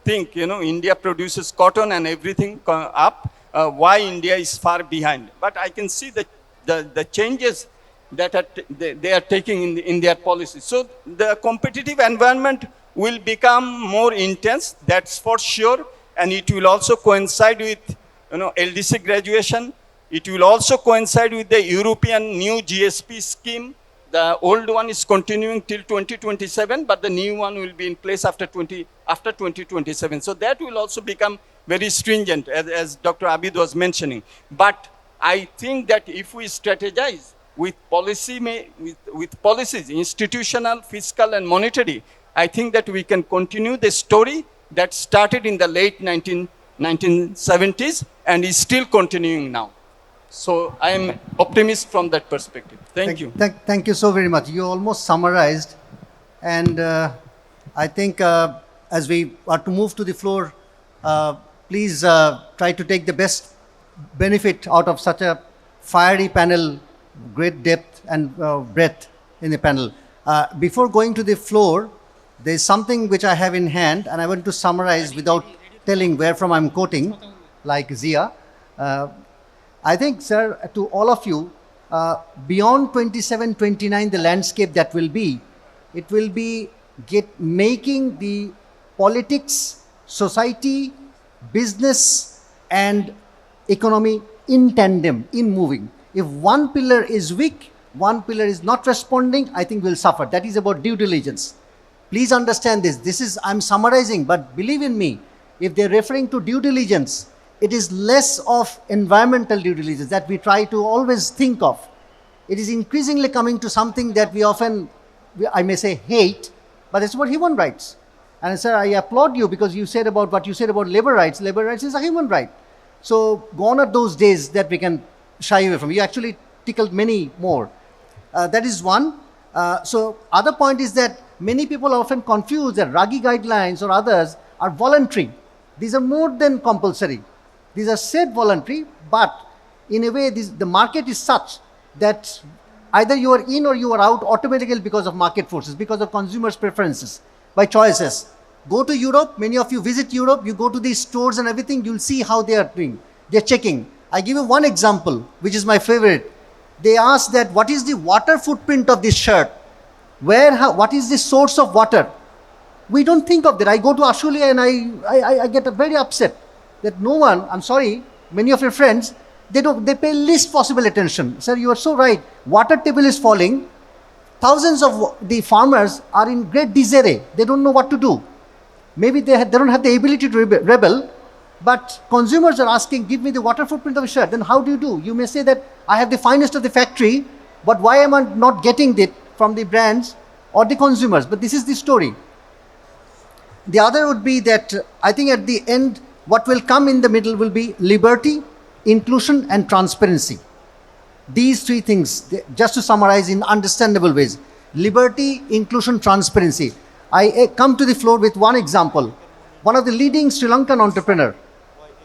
think, India produces cotton and everything up. Why India is far behind? But I can see the changes that they are taking in their policies. So the competitive environment will become more intense, that's for sure, and it will also coincide with LDC graduation. It will also coincide with the European new GSP scheme. The old one is continuing till 2027, but the new one will be in place after 2027. So that will also become very stringent, as Dr. Abid was mentioning. But I think that if we strategize with policies, institutional, fiscal, and monetary, I think that we can continue the story that started in the late 1970s and is still continuing now. So I am optimist from that perspective. Thank you. Thank you so very much. You almost summarized. And I think as we are to move to the floor, please try to take the best benefit out of such a fiery panel great depth and breadth in the panel. Before going to the floor, there's something which I have in hand, and I want to summarize without telling where from I'm quoting, like Zia. I think, sir, to all of you, beyond 27, 29, the landscape that will be, it will be making the politics, society, business, and economy in tandem, in moving. If one pillar is weak, one pillar is not responding, I think we'll suffer. That is about due diligence. Please understand this. This is, I'm summarizing, but believe in me, if they're referring to due diligence, it is less of environmental due diligence that we try to always think of. It is increasingly coming to something that we often, I may say, hate, but it's about human rights. And sir, I applaud you because you said about what you said about labor rights. Labor rights is a human right. So gone are those days that we can shy away from. You actually tickled many more. That is one. So other point is that many people often confuse that Ragi guidelines or others are voluntary. These are more than compulsory. These are said voluntary, but in a way, the market is such that either you are in or you are out automatically because of market forces, because of consumers' preferences, by choices. Go to Europe, many of you visit Europe, you go to these stores and everything, you'll see how they are doing. They're checking. I give you one example, which is my favorite. They ask that, what is the water footprint of this shirt? What is the source of water? We don't think of that. I go to Australia and I get very upset that no one, I'm sorry, many of your friends, they pay least possible attention. Sir, you are so right. Water table is falling. Thousands of the farmers are in great disarray. They don't know what to do. Maybe they don't have the ability to rebel, but consumers are asking, give me the water footprint of a shirt. Then how do you do? You may say that I have the finest of the factory, but why am I not getting it from the brands or the consumers? But this is the story. The other would be that I think at the end, what will come in the middle will be liberty, inclusion, and transparency. These three things, just to summarize in understandable ways: liberty, inclusion, transparency. I come to the floor with one example. One of the leading Sri Lankan entrepreneur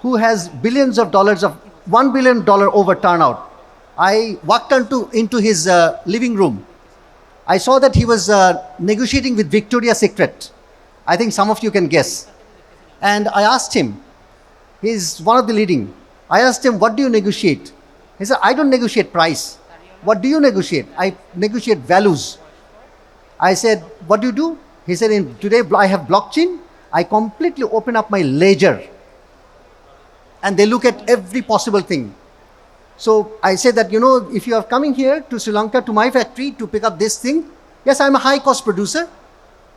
who has billions of dollars of $1 billion over turnout. I walked into his living room. I saw that he was negotiating with Victoria's Secret. I think some of you can guess. And I asked him, he's one of the leading. I asked him, what do you negotiate? He said, I don't negotiate price. What do you negotiate? I negotiate values. I said, what do you do? He said, today I have blockchain. I completely open up my ledger. And they look at every possible thing. So I said that, if you are coming here to Sri Lanka, to my factory, to pick up this thing, yes, I'm a high cost producer,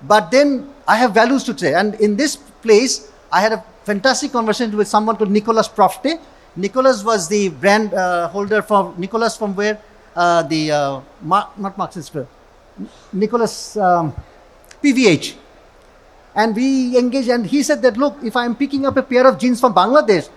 but then I have values to say. And in this place, I had a fantastic conversation with someone called Nicholas Profte. Nicholas was the brand holder for Nicholas from where? Not Marxist, Nicholas PVH. And we engaged, and he said that, look, if I'm picking up a pair of jeans from Bangladesh,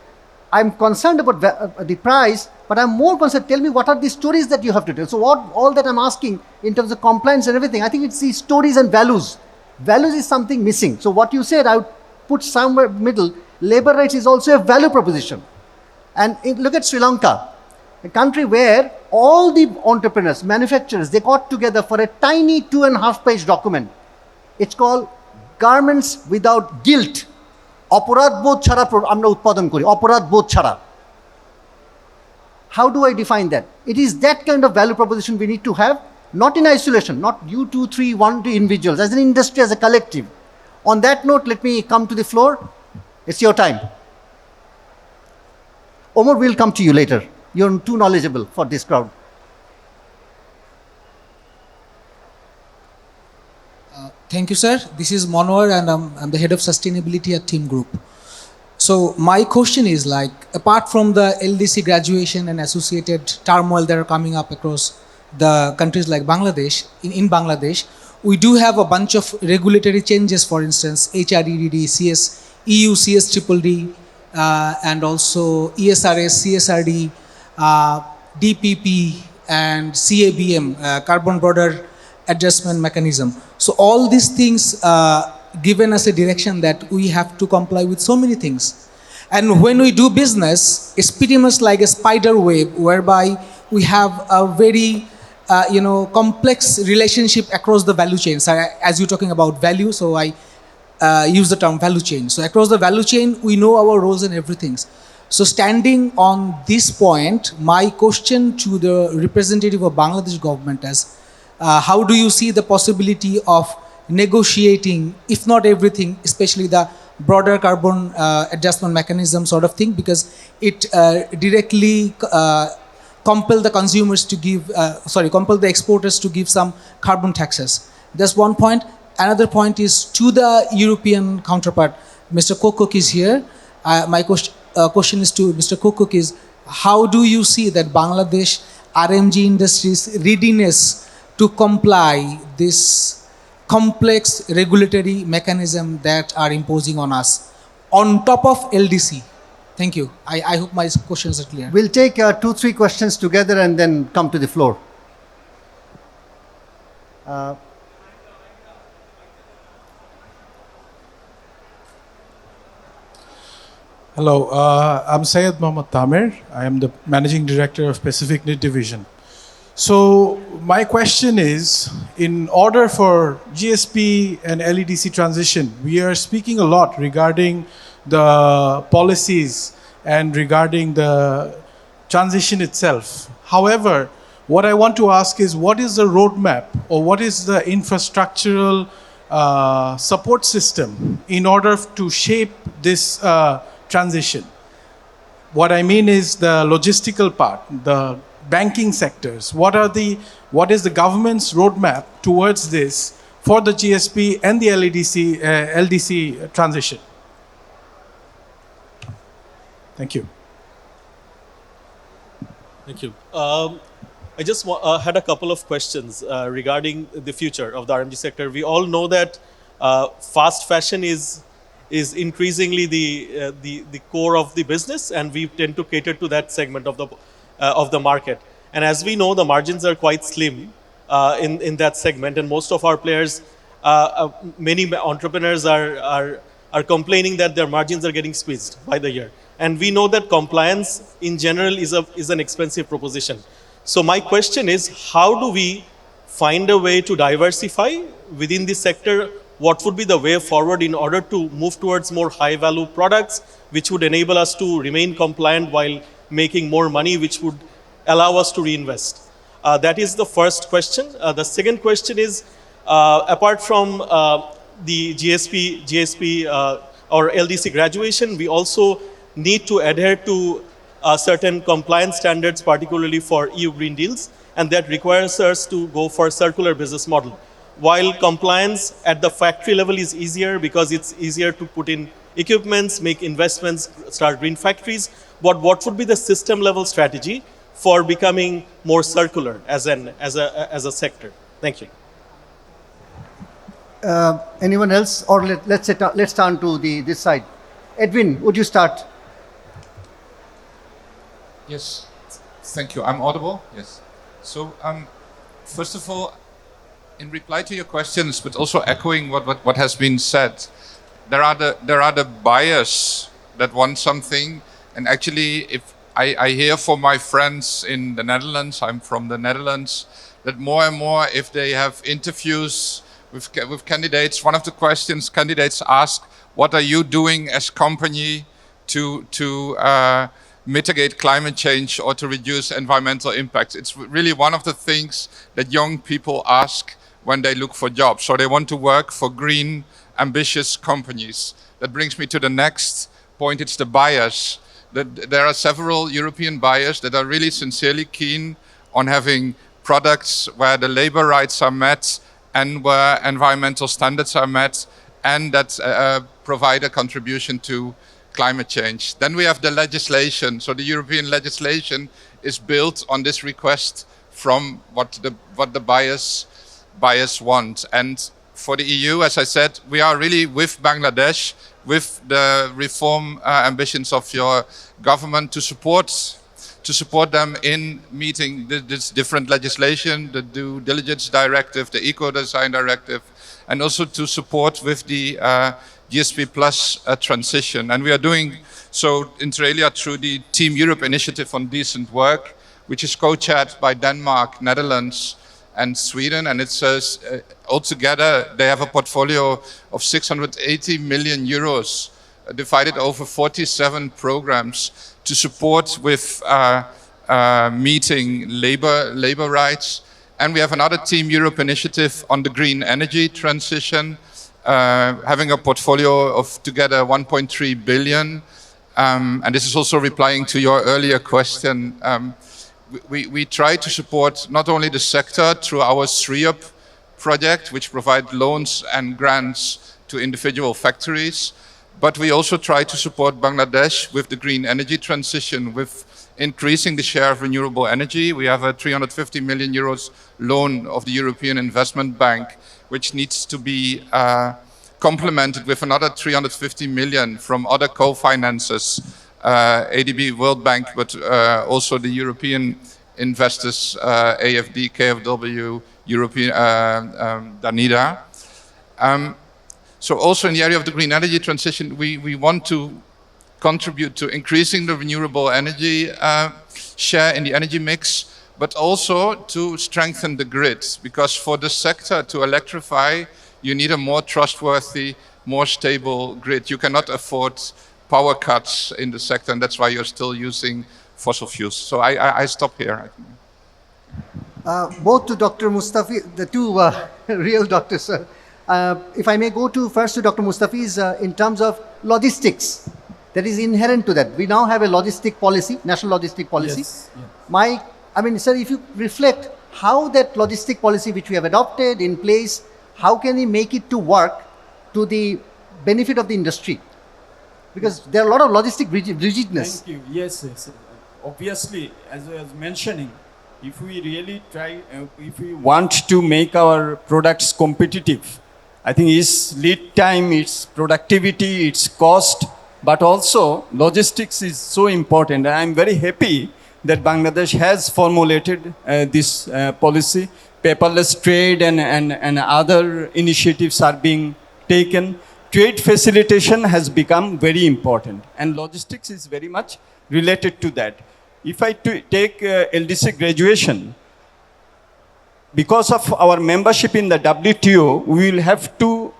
I'm concerned about the price, but I'm more concerned, tell me what are the stories that you have to tell. So all that I'm asking in terms of compliance and everything, I think it's the stories and values. Values is something missing. So what you said, I would put somewhere middle. Labor rights is also a value proposition. And look at Sri Lanka, a country where all the entrepreneurs, manufacturers, they got together for a tiny 2.5-page document. It's called Garments Without Guilt. Aparad bodh chhara amra utpadan kori. Aparad bodh chhara. How do I define that? It is that kind of value proposition we need to have, not in isolation, not you, two, three, one, two individuals, as an industry, as a collective. On that note, let me come to the floor. It's your time. Omar, we'll come to you later. You're too knowledgeable for this crowd. Thank you, sir. This is Monwar, and I'm the head of sustainability at Team Group. So my question is, apart from the LDC graduation and associated turmoil that are coming up across the countries like Bangladesh, in Bangladesh, we do have a bunch of regulatory changes, for instance, HREDD, EU CSDDD, and also ESRS, CSRD, DPP, and CABM, Carbon Border Adjustment Mechanism. So all these things given us a direction that we have to comply with so many things. And when we do business, it's pretty much like a spider web whereby we have a very complex relationship across the value chain. So as you're talking about value, so I use the term value chain. So across the value chain, we know our roles and everything. So standing on this point, my question to the representative of Bangladesh government is, how do you see the possibility of negotiating, if not everything, especially the broader carbon adjustment mechanism sort of thing, because it directly compel the consumers to give, compel the exporters to give some carbon taxes. That's one point. Another point is to the European counterpart. Mr. Kokok is here. My question is to Mr. Kokok is, how do you see that Bangladesh RMG industry's readiness to comply this complex regulatory mechanism that are imposing on us on top of LDC? Thank you. I hope my questions are clear. We'll take 2-3 questions together and then come to the floor. Hello, I'm Syed Mohammad Tamer. I am the Managing Director of Pacific Knit Division. So my question is, in order for GSP and LDC transition, we are speaking a lot regarding the policies and regarding the transition itself. However, what I want to ask is, what is the roadmap or what is the infrastructural support system in order to shape this transition? What I mean is the logistical part, the banking sectors. What is the government's roadmap towards this for the GSP and the LDC transition? Thank you. Thank you. I just had a couple of questions regarding the future of the RMG sector. We all know that fast fashion is increasingly the core of the business, and we tend to cater to that segment of the market. And as we know, the margins are quite slim in that segment, and most of our players, many entrepreneurs are complaining that their margins are getting squeezed by the year. And we know that compliance in general is an expensive proposition. So my question is, how do we find a way to diversify within this sector? What would be the way forward in order to move towards more high value products, which would enable us to remain compliant while making more money, which would allow us to reinvest? That is the first question. The second question is, apart from the GSP or LDC graduation, we also need to adhere to certain compliance standards, particularly for EU Green Deals, and that requires us to go for a circular business model. While compliance at the factory level is easier because it's easier to put in equipments, make investments, start green factories, but what would be the system level strategy for becoming more circular as a sector? Thank you. Anyone else? Or let's turn to this side. Edwin, would you start? Yes, thank you. I'm audible? Yes. So, first of all, in reply to your questions, but also echoing what has been said, there are the buyers that want something, and actually, if I hear from my friends in the Netherlands, I'm from the Netherlands, that more and more, if they have interviews with candidates, one of the questions candidates ask, what are you doing as company to mitigate climate change or to reduce environmental impacts? It's really one of the things that young people ask when they look for jobs. So they want to work for green, ambitious companies. That brings me to the next point. It's the buyers. There are several European buyers that are really sincerely keen on having products where the labor rights are met and where environmental standards are met, and that provide a contribution to climate change. Then we have the legislation. So the European legislation is built on this request from what the buyers want. And for the EU, as I said, we are really with Bangladesh, with the reform ambitions of your government to support them in meeting this different legislation, the Due Diligence Directive, the Eco Design Directive, and also to support with the GSP Plus transition. And we are doing so inter alia through the Team Europe initiative on decent work, which is co-chaired by Denmark, Netherlands, and Sweden. And it says altogether they have a portfolio of 680 million euros divided over 47 programs to support with meeting labor rights. And we have another Team Europe initiative on the green energy transition, having a portfolio of together 1.3 billion. And this is also replying to your earlier question. We try to support not only the sector through our SRIUP project, which provide loans and grants to individual factories, but we also try to support Bangladesh with the green energy transition, with increasing the share of renewable energy. We have a 350 million euros loan of the European Investment Bank, which needs to be complemented with another 350 million from other co-financers, ADB, World Bank, but also the European investors, AFD, KfW, European, Danida. So also in the area of the green energy transition, we want to contribute to increasing the renewable energy share in the energy mix, but also to strengthen the grid, because for the sector to electrify, you need a more trustworthy, more stable grid. You cannot afford power cuts in the sector, and that's why you're still using fossil fuels. So I stop here. Both to Dr. Mustafi, the two real doctors, sir. If I may go to first to Dr. Mustafi's in terms of logistics, that is inherent to that. We now have a logistic policy, national logistic policy. Yes. Yeah. Sir, if you reflect how that logistic policy which we have adopted in place, how can we make it to work to the benefit of the industry? Because there are a lot of logistic rigidness. Thank you. Yes. Obviously, as I was mentioning, if we really try, if we want to make our products competitive, I think its lead time, its productivity, its cost, but also logistics is so important. And I'm very happy that Bangladesh has formulated this policy. Paperless trade and other initiatives are being taken. Trade facilitation has become very important, and logistics is very much related to that. If I take LDC graduation, because of our membership in the WTO, we will have to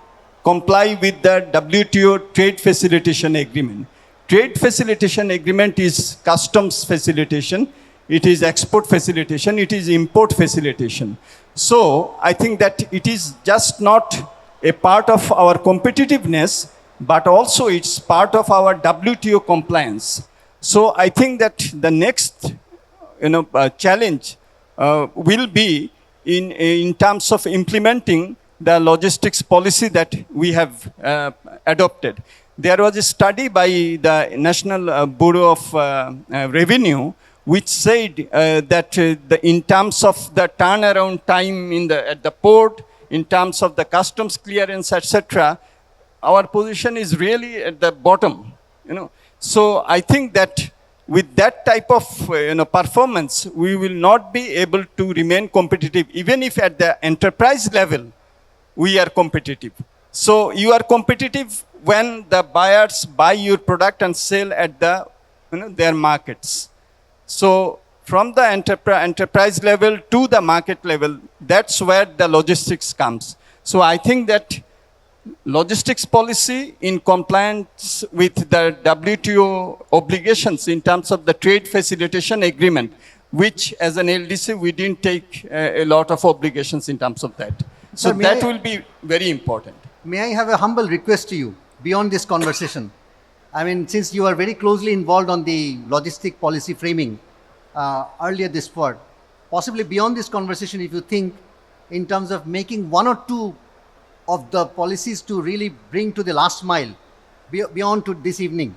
comply with the WTO trade facilitation agreement. Trade facilitation agreement is customs facilitation, it is export facilitation, it is import facilitation. So I think that it is just not a part of our competitiveness, but also it's part of our WTO compliance. So I think that the next challenge will be in terms of implementing the logistics policy that we have adopted. There was a study by the National Bureau of Revenue which said that in terms of the turnaround time at the port, in terms of the customs clearance, etc., our position is really at the bottom. So I think that with that type of performance, we will not be able to remain competitive, even if at the enterprise level we are competitive. So you are competitive when the buyers buy your product and sell at their markets. So from the enterprise level to the market level, that's where the logistics comes. So I think that logistics policy in compliance with the WTO obligations in terms of the trade facilitation agreement, which as an LDC we didn't take a lot of obligations in terms of that. So Sir, that will be very important. May I have a humble request to you beyond this conversation? Since you are very closely involved on the logistic policy framing earlier this part, possibly beyond this conversation, if you think in terms of making one or two of the policies to really bring to the last mile beyond to this evening,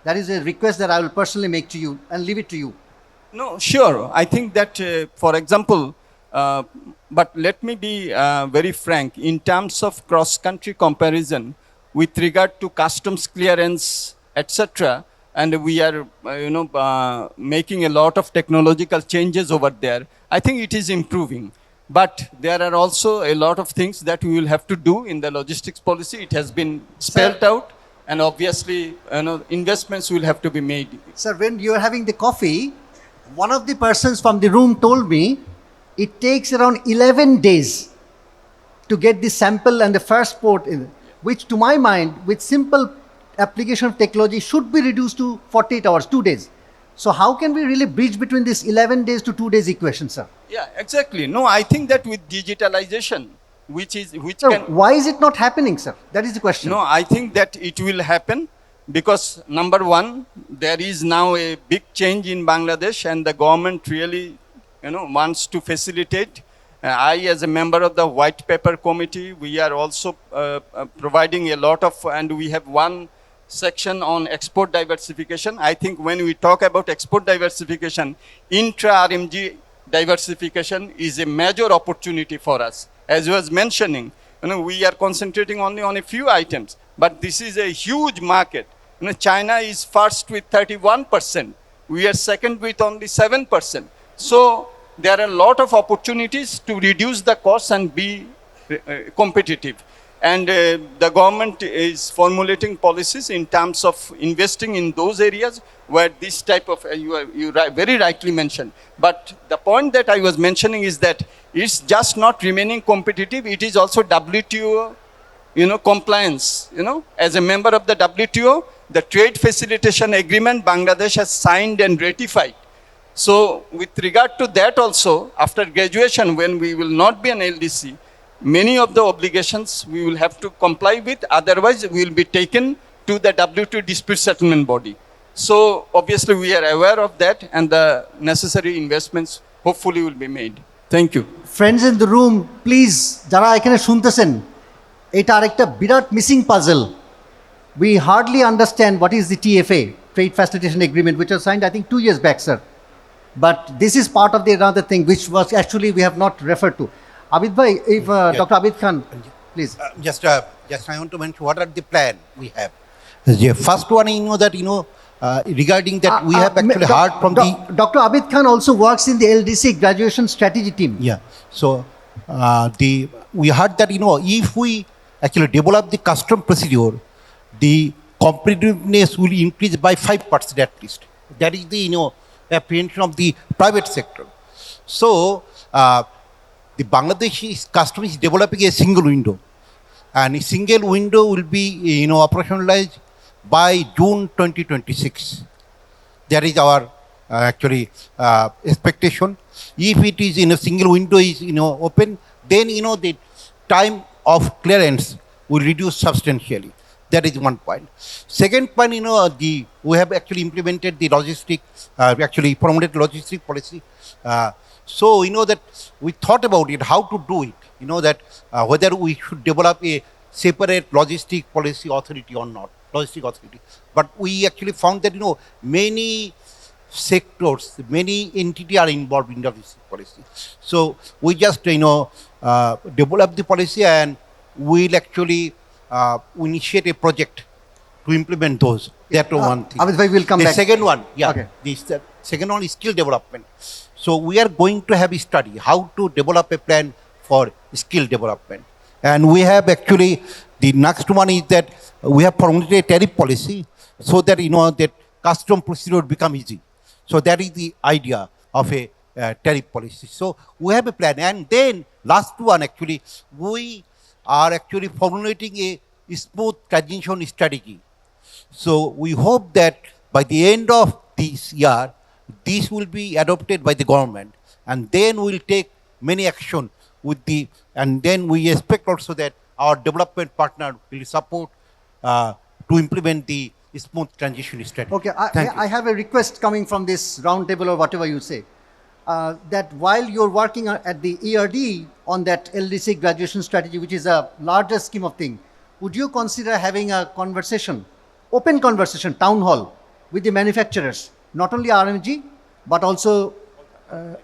that is a request that I will personally make to you and leave it to you. No, sure. I think that, for example, but let me be very frank, in terms of cross-country comparison with regard to customs clearance, etc., and we are, making a lot of technological changes over there, I think it is improving. But there are also a lot of things that we will have to do in the logistics policy. It has been spelled out, and obviously, investments will have to be made. Sir, when you are having the coffee, One of the persons from the room told me it takes around 11 days to get the sample and the first port in, which to my mind, with simple application of technology, should be reduced to 48 hours, 2 days. So how can we really bridge between this 11 days to 2 days equation, sir? Yeah, exactly. No, I think that with digitalization, Sir, why is it not happening, sir? That is the question. No, I think that it will happen because number one, there is now a big change in Bangladesh, and the government really, wants to facilitate. I, as a member of the White Paper Committee, we are also providing a lot of, and we have one section on export diversification. I think when we talk about export diversification, intra-RMG diversification is a major opportunity for us. As you was mentioning, we are concentrating only on a few items, but this is a huge market. China is first with 31%. We are second with only 7%. So there are a lot of opportunities to reduce the costs and be competitive. And the government is formulating policies in terms of investing in those areas where this type of, you very rightly mentioned. But the point that I was mentioning is that it's just not remaining competitive, it is also WTO, compliance. As a member of the WTO, the trade facilitation agreement Bangladesh has signed and ratified. So with regard to that also, after graduation, when we will not be an LDC, many of the obligations we will have to comply with, otherwise we will be taken to the WTO dispute settlement body. So obviously we are aware of that, and the necessary investments hopefully will be made. Thank you. Friends in the room, please, যারা এখানে শুনতেছেন, এটা আরেকটা বিরাট missing puzzle. We hardly understand what is the TFA, Trade Facilitation Agreement, which was signed I think 2 years back, sir. But this is part of the another thing which was actually we have not referred to. Abid bhai, if Dr. Abid Khan, please. Just I want to mention what are the plan we have. The first one, that regarding that we have actually heard from the Dr. Abid Khan also works in the LDC graduation strategy team. Yeah. So we heard that if we actually develop the custom procedure, the competitiveness will increase by 5% at least. That is the apprehension of the private sector. So the Bangladeshi custom is developing a single window, and a single window will be operationalized by June 2026. That is our actually expectation. If it is in a single window is open, then the time of clearance will reduce substantially. That is one point. Second point, we have actually implemented the logistic, actually promoted logistic policy. So that we thought about it, how to do it. That whether we should develop a separate logistic policy authority or not, logistic authority. But we actually found that many sectors, many entities are involved in the logistic policy. So we just develop the policy, and we'll actually initiate a project to implement those. That one thing. Abid bhai will come back. The second one, yeah. Okay. The second one is skill development. So we are going to have a study how to develop a plan for skill development. And we have actually, the next one is that we have formulated a tariff policy so that that custom procedure become easy. So that is the idea of a tariff policy. So we have a plan. And then last one actually, we are actually formulating a smooth transition strategy. So we hope that by the end of this year, this will be adopted by the government, and then we will take many action and then we expect also that our development partner will support to implement the smooth transition strategy. Okay, I have a request coming from this round table or whatever you say, that while you're working at the ERD on that LDC graduation strategy, which is a larger scheme of things, would you consider having a conversation, open conversation, town hall with the manufacturers, not only RMG, but also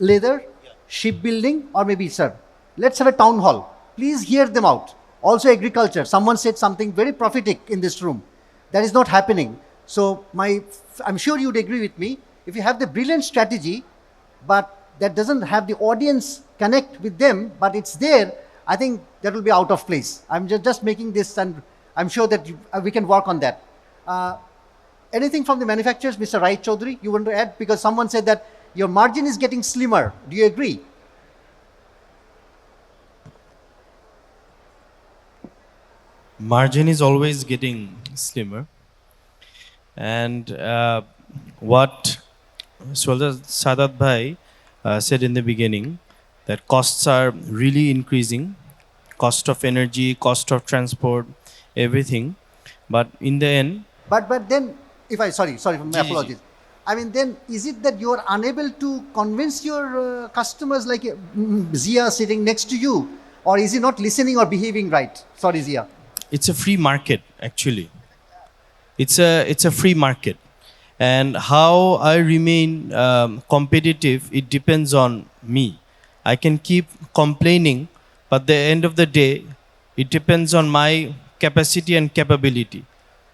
leather, shipbuilding, or maybe, sir, let's have a town hall. Please hear them out. Also agriculture. Someone said something very prophetic in this room. That is not happening. So I'm sure you'd agree with me. If you have the brilliant strategy, but that doesn't have the audience connect with them, but it's there, I think that will be out of place. I'm just making this, and I'm sure that we can work on that. Anything from the manufacturers, Mr. Rai Chaudhary, you want to add? Because someone said that your margin is getting slimmer. Do you agree? Margin is always getting slimmer. And what Sadat Bhai said in the beginning, that costs are really increasing, cost of energy, cost of transport, everything. But in the end, But then, if I, sorry for my Ji, ji, apologies. I mean, then is it that you are unable to convince your customers, like Zia sitting next to you, or is he not listening or behaving right? Sorry, Zia. it's a free market actually. It's a free market, and how I remain competitive, it depends on me. I can keep complaining, but at the end of the day, it depends on my capacity and capability,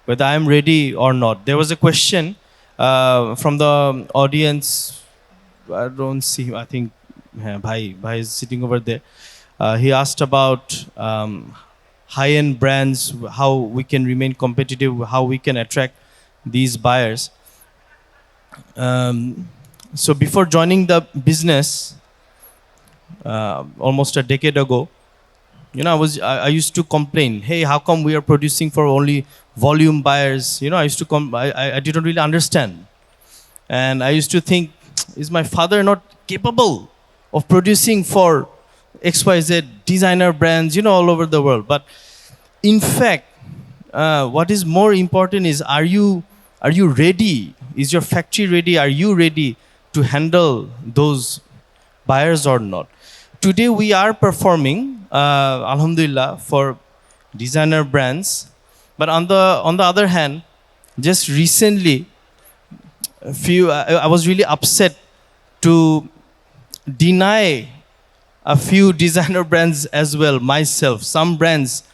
whether I am ready or not. There was a question from the audience. I don't see. I think Bhai is sitting over there. He asked about high-end brands, how we can remain competitive, how we can attract these buyers. So before joining the business, almost a decade ago, I used to complain, hey, how come we are producing for only volume buyers? I used to I didn't really understand. And I used to think, is my father not capable of producing for XYZ designer brands, all over the world? But in fact, what is more important is, are you ready? Is your factory ready? Are you ready to handle those buyers or not? Today we are performing, alhamdulillah, for designer brands. But on the other hand, just recently, I was really upset to deny a few designer brands as well myself. Some brands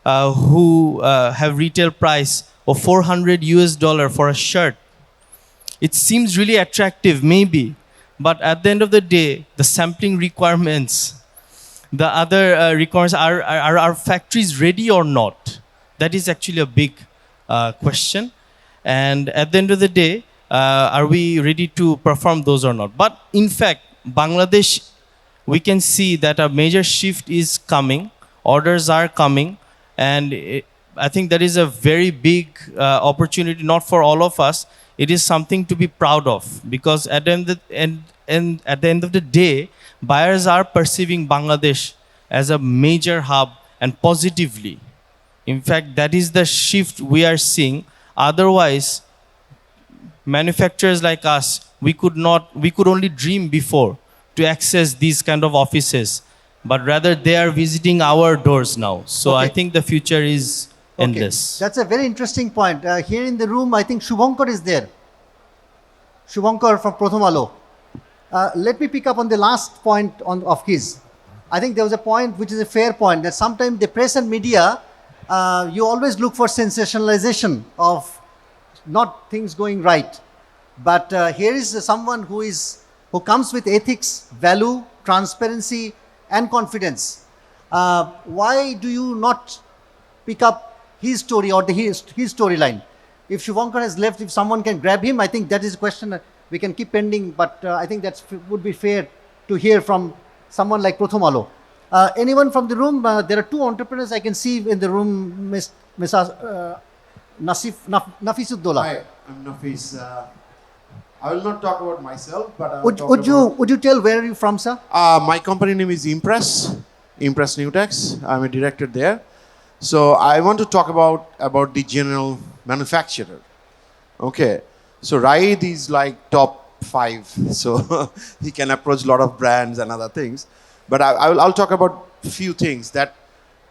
who have retail price of $400 for a shirt. It seems really attractive, maybe, but at the end of the day, the sampling requirements, the other requirements, are our factories ready or not? That is actually a big question. And at the end of the day, are we ready to perform those or not? But in fact, Bangladesh, we can see that a major shift is coming. Orders are coming. And I think that is a very big opportunity, not for all of us. It is something to be proud of, because at the end of the day, buyers are perceiving Bangladesh as a major hub, and positively. In fact, that is the shift we are seeing. Otherwise, manufacturers like us, we could only dream before to access these kind of offices, but rather they are visiting our doors now. So Okay. I think the future is endless. That's a very interesting point. Here in the room, I think Shubhankar is there. Shubhankar from Pratham Alo. Let me pick up on the last point of his. I think there was a point which is a fair point, that sometimes the press and media, you always look for sensationalization of not things going right. But here is someone who comes with ethics, value, transparency, and confidence. Why do you not pick up his story or his storyline? If Shubhankar has left, if someone can grab him, I think that is a question that we can keep pending, but I think that would be fair to hear from someone like Pratham Alo. Anyone from the room? There are two entrepreneurs I can see in the room, Ms. Nafisuddollah. Hi, I'm Nafis. I will not talk about myself, but I will Would you tell where are you from, sir? My company name is Impress Newtex. I'm a director there. So I want to talk about the general manufacturer. Okay. So Raid is like top 5. So he can approach a lot of brands and other things. But I'll talk about few things that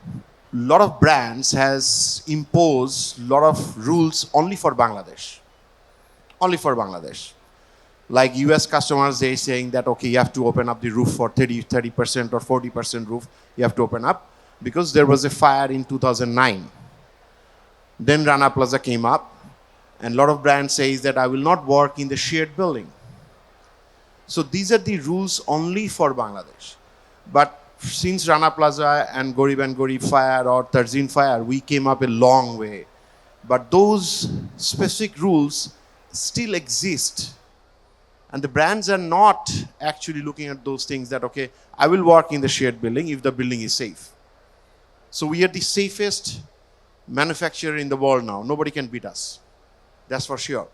a lot of brands has imposed a lot of rules only for Bangladesh. Only for Bangladesh. Like US customers, they saying that, okay, you have to open up the roof for 30% or 40% roof. You have to open up because there was a fire in 2009. Then Rana Plaza came up, and a lot of brands says that I will not work in the shared building. So these are the rules only for Bangladesh. But since Rana Plaza and Garib fire or Tarzin fire, we came up a long way. But those specific rules still exist. And the brands are not actually looking at those things that, okay, I will work in the shared building if the building is safe. So we are the safest manufacturer in the world now. Nobody can beat us. That's for sure.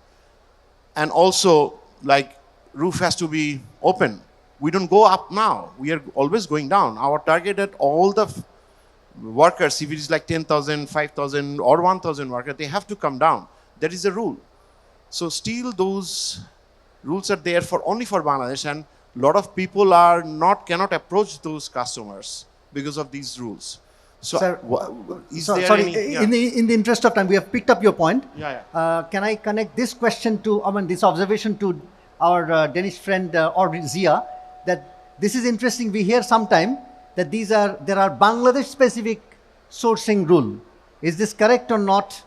And also, like, roof has to be open. We don't go up now. We are always going down. Our target at all the workers, if it is like 10,000, 5,000 or 1,000 workers, they have to come down. That is the rule. So still those rules are there for only for Bangladesh, and a lot of people cannot approach those customers because of these rules. So, Sir, there any, yeah. in the interest of time, we have picked up your point. Yeah. Can I connect this question to, this observation to our Danish friend or Zia, that this is interesting. We hear sometime that there are Bangladesh-specific sourcing rule. Is this correct or not?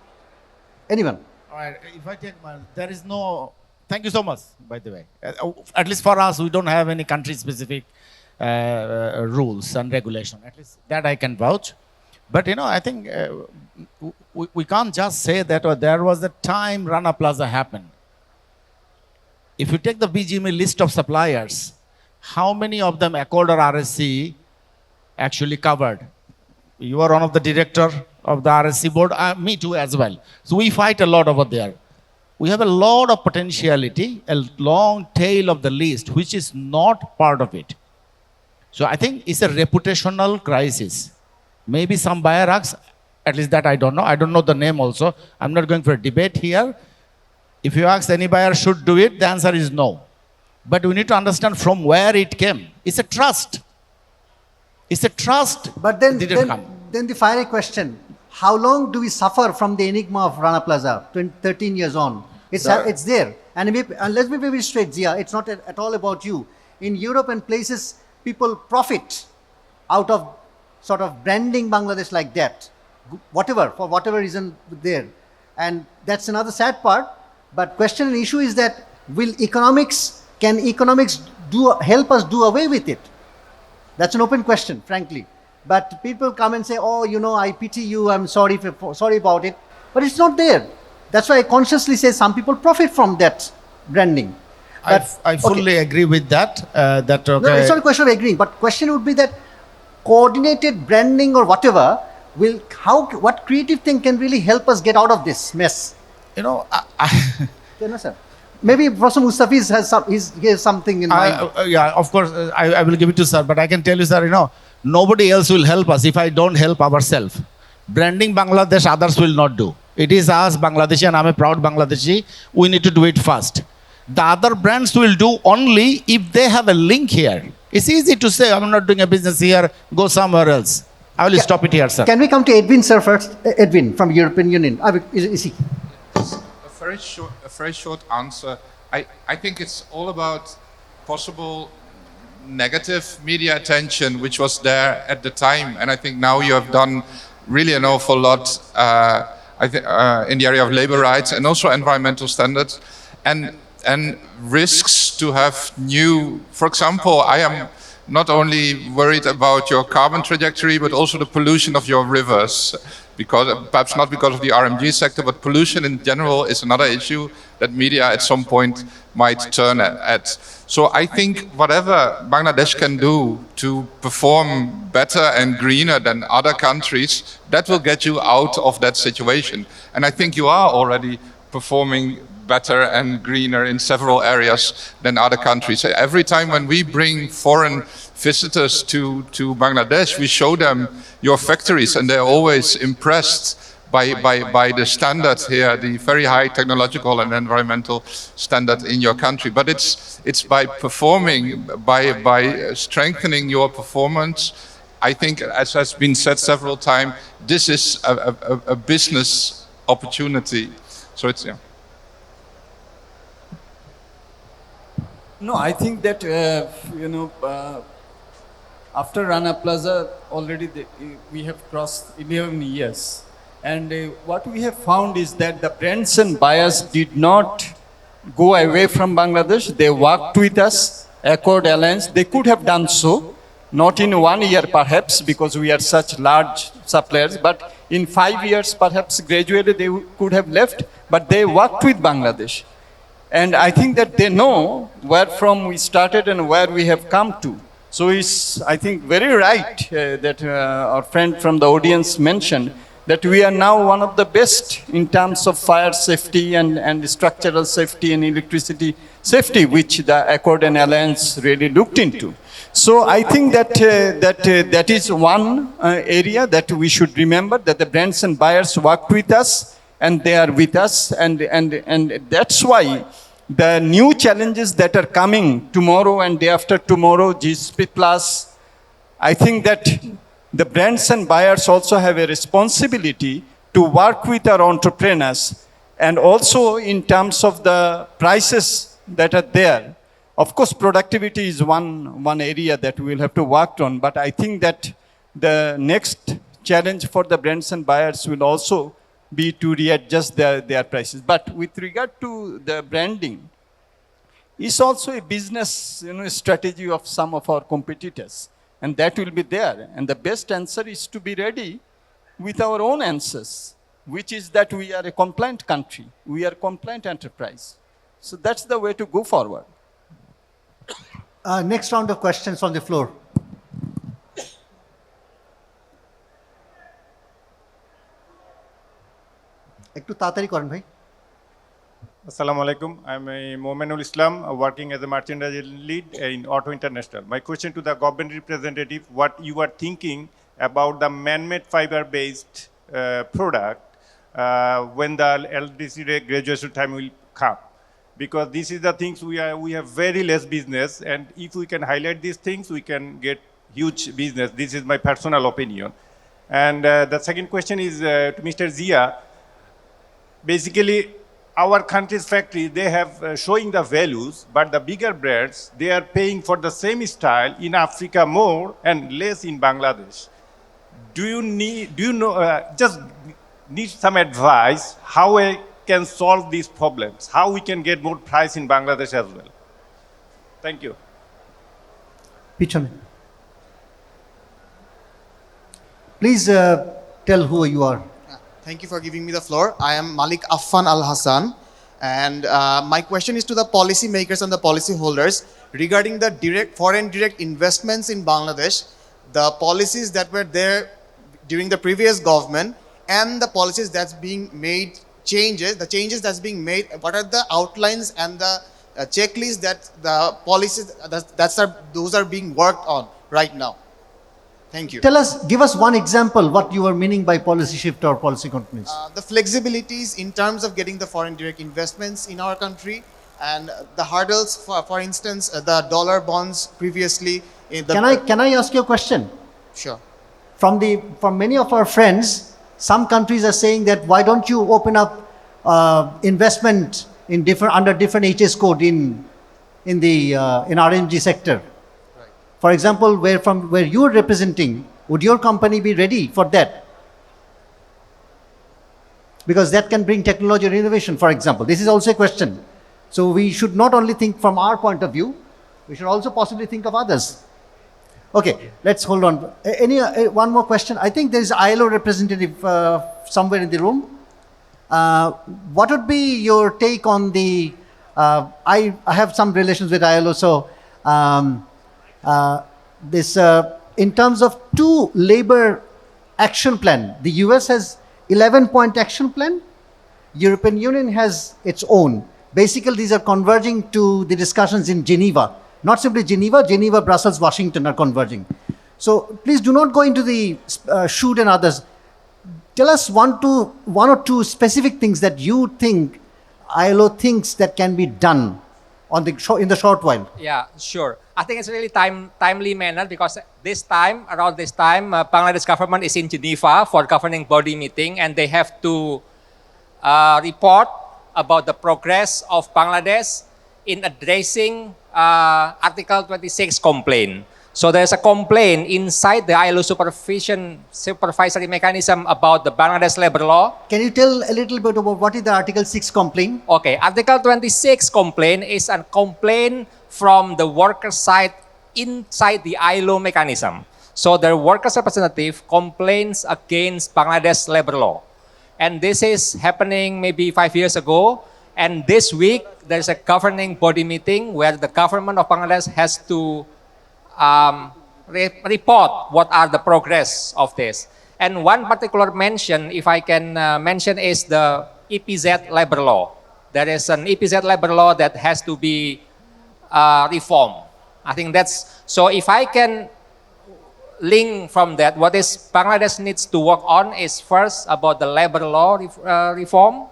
Anyone? All right, if I take there is no. Thank you so much, by the way. At least for us, we don't have any country-specific rules and regulation. At least that I can vouch. But I think we can't just say that there was a time Rana Plaza happened. If you take the BGME list of suppliers, how many of them Accord or RSC actually covered? You are one of the director of the RSC board, me too as well. So we fight a lot over there. We have a lot of potentiality, a long tail of the list, which is not part of it. So I think it's a reputational crisis. Maybe some buyer asks, at least that I don't know. I don't know the name also. I'm not going for a debate here. If you ask any buyer should do it, the answer is no. But we need to understand from where it came. It's a trust. It's a trust. But then the fiery question, how long do we suffer from the enigma of Rana Plaza, 13 years on? It's there. And let's be very straight, Zia, it's not at all about you. In Europe and places, people profit out of sort of branding Bangladesh like that, for whatever reason there. And that's another sad part. But question and issue is that can economics help us do away with it? That's an open question, frankly. But people come and say, oh, I pity you, I'm sorry about it. But it's not there. That's why I consciously say some people profit from that branding. I fully agree with that. No, it's not a question of agreeing, but question would be that coordinated branding or whatever what creative thing can really help us get out of this mess? Sir. Maybe Professor Mustafiz has something in mind. Yeah, of course, I will give it to sir, but I can tell you, sir, nobody else will help us if I don't help ourselves. Branding Bangladesh, others will not do. It is us, Bangladeshi, and I'm a proud Bangladeshi. We need to do it first. The other brands will do only if they have a link here. It's easy to say, I'm not doing a business here, go somewhere else. I will stop it here, sir. Can we come to Edwin, sir, first? Edwin, from European Union. Is he? A very short answer. I think it's all about possible negative media attention, which was there at the time. And I think now you have done really an awful lot in the area of labor rights and also environmental standards. And risks to have new, for example, I am not only worried about your carbon trajectory, but also the pollution of your rivers, perhaps not because of the RMG sector, but pollution in general is another issue that media at some point might turn at. So I think whatever Bangladesh can do to perform better and greener than other countries, that will get you out of that situation. And I think you are already performing better and greener in several areas than other countries. Every time when we bring foreign visitors to Bangladesh, we show them your factories, and they're always impressed by the standards here, the very high technological and environmental standard in your country. But it's by performing, by strengthening your performance. I think, as has been said several times, this is a business opportunity. So it's, yeah. No, I think that, after Rana Plaza, already we have crossed 11 years. And what we have found is that the brands and buyers did not go away from Bangladesh. They worked with us, Accord Alliance. They could have done so, not in 1 year perhaps, because we are such large suppliers, but in 5 years perhaps gradually they could have left, but they worked with Bangladesh. And I think that they know where from we started and where we have come to. So it's, I think, very right that our friend from the audience mentioned that we are now one of the best in terms of fire safety and structural safety and electricity safety, which the Accord and Alliance really looked into. So I think that that is one area that we should remember, that the brands and buyers work with us and they are with us, and that's why the new challenges that are coming tomorrow and day after tomorrow, GSP Plus, I think that the brands and buyers also have a responsibility to work with our entrepreneurs, and also in terms of the prices that are there. Of course, productivity is one area that we'll have to work on, but I think that the next challenge for the brands and buyers will also be to readjust their prices. But with regard to the branding, it's also a business strategy of some of our competitors, and that will be there. And the best answer is to be ready with our own answers, which is that we are a compliant country, we are a compliant enterprise. So that's the way to go forward. Next round of questions from the floor. একটু তাড়াতাড়ি করেন ভাই। Assalamu alaikum. I'm a Mominul Islam, working as a merchandise lead in Auto International. My question to the government representative: what you are thinking about the man-made fiber-based product when the LDC graduation time will come? Because this is the things we have very less business, and if we can highlight these things, we can get huge business. This is my personal opinion. And the second question is to Mr. Zia. Basically, our country's factory, they have showing the values, but the bigger brands, they are paying for the same style in Africa more and less in Bangladesh. Do you know, just need some advice how I can solve these problems, how we can get more price in Bangladesh as well? Thank you. Pichone. Please tell who you are. Thank you for giving me the floor. I am Malik Affan Al Hassan, and my question is to the policy makers and the policy holders regarding the foreign direct investments in Bangladesh, the policies that were there during the previous government, and the policies that's being made the changes that's being made. What are the outlines and the checklists that the policies those are being worked on right now? Thank you. Give us one example what you are meaning by policy shift or policy commitments. The flexibilities in terms of getting the foreign direct investments in our country, and the hurdles, for instance, the dollar bonds previously. Can I ask you a question? Sure. From many of our friends, some countries are saying that why don't you open up investment in under different HS code in RMG sector. For example, where you are representing, would your company be ready for that? Because that can bring technology or innovation, for example. This is also a question. So we should not only think from our point of view, we should also possibly think of others. Okay, let's hold on. One more question. I think there is ILO representative somewhere in the room. What would be your take on the, I have some relations with ILO, so in terms of 2 labor action plan, the US has 11-point action plan, European Union has its own. Basically, these are converging to the discussions in Geneva. Not simply Geneva, Brussels, Washington are converging. So please do not go into the shoot and others. Tell us one or two specific things that you think ILO thinks that can be done in the short while. Yeah, sure. I think it's really timely manner, because around this time, Bangladesh government is in Geneva for governing body meeting, and they have to report about the progress of Bangladesh in addressing Article 26 complaint. So there's a complaint inside the ILO supervisory mechanism about the Bangladesh labor law. Can you tell a little bit about what is the Article 6 complaint? Okay, Article 26 complaint is a complaint from the worker side inside the ILO mechanism. So the workers' representative complains against Bangladesh labor law. And this is happening maybe 5 years ago. And this week, there's a governing body meeting where the government of Bangladesh has to report what are the progress of this. And one particular mention, if I can mention, is the EPZ labor law. There is an EPZ labor law that has to be reformed. I think that's, so if I can link from that, what is Bangladesh needs to work on is first about the labor law reform,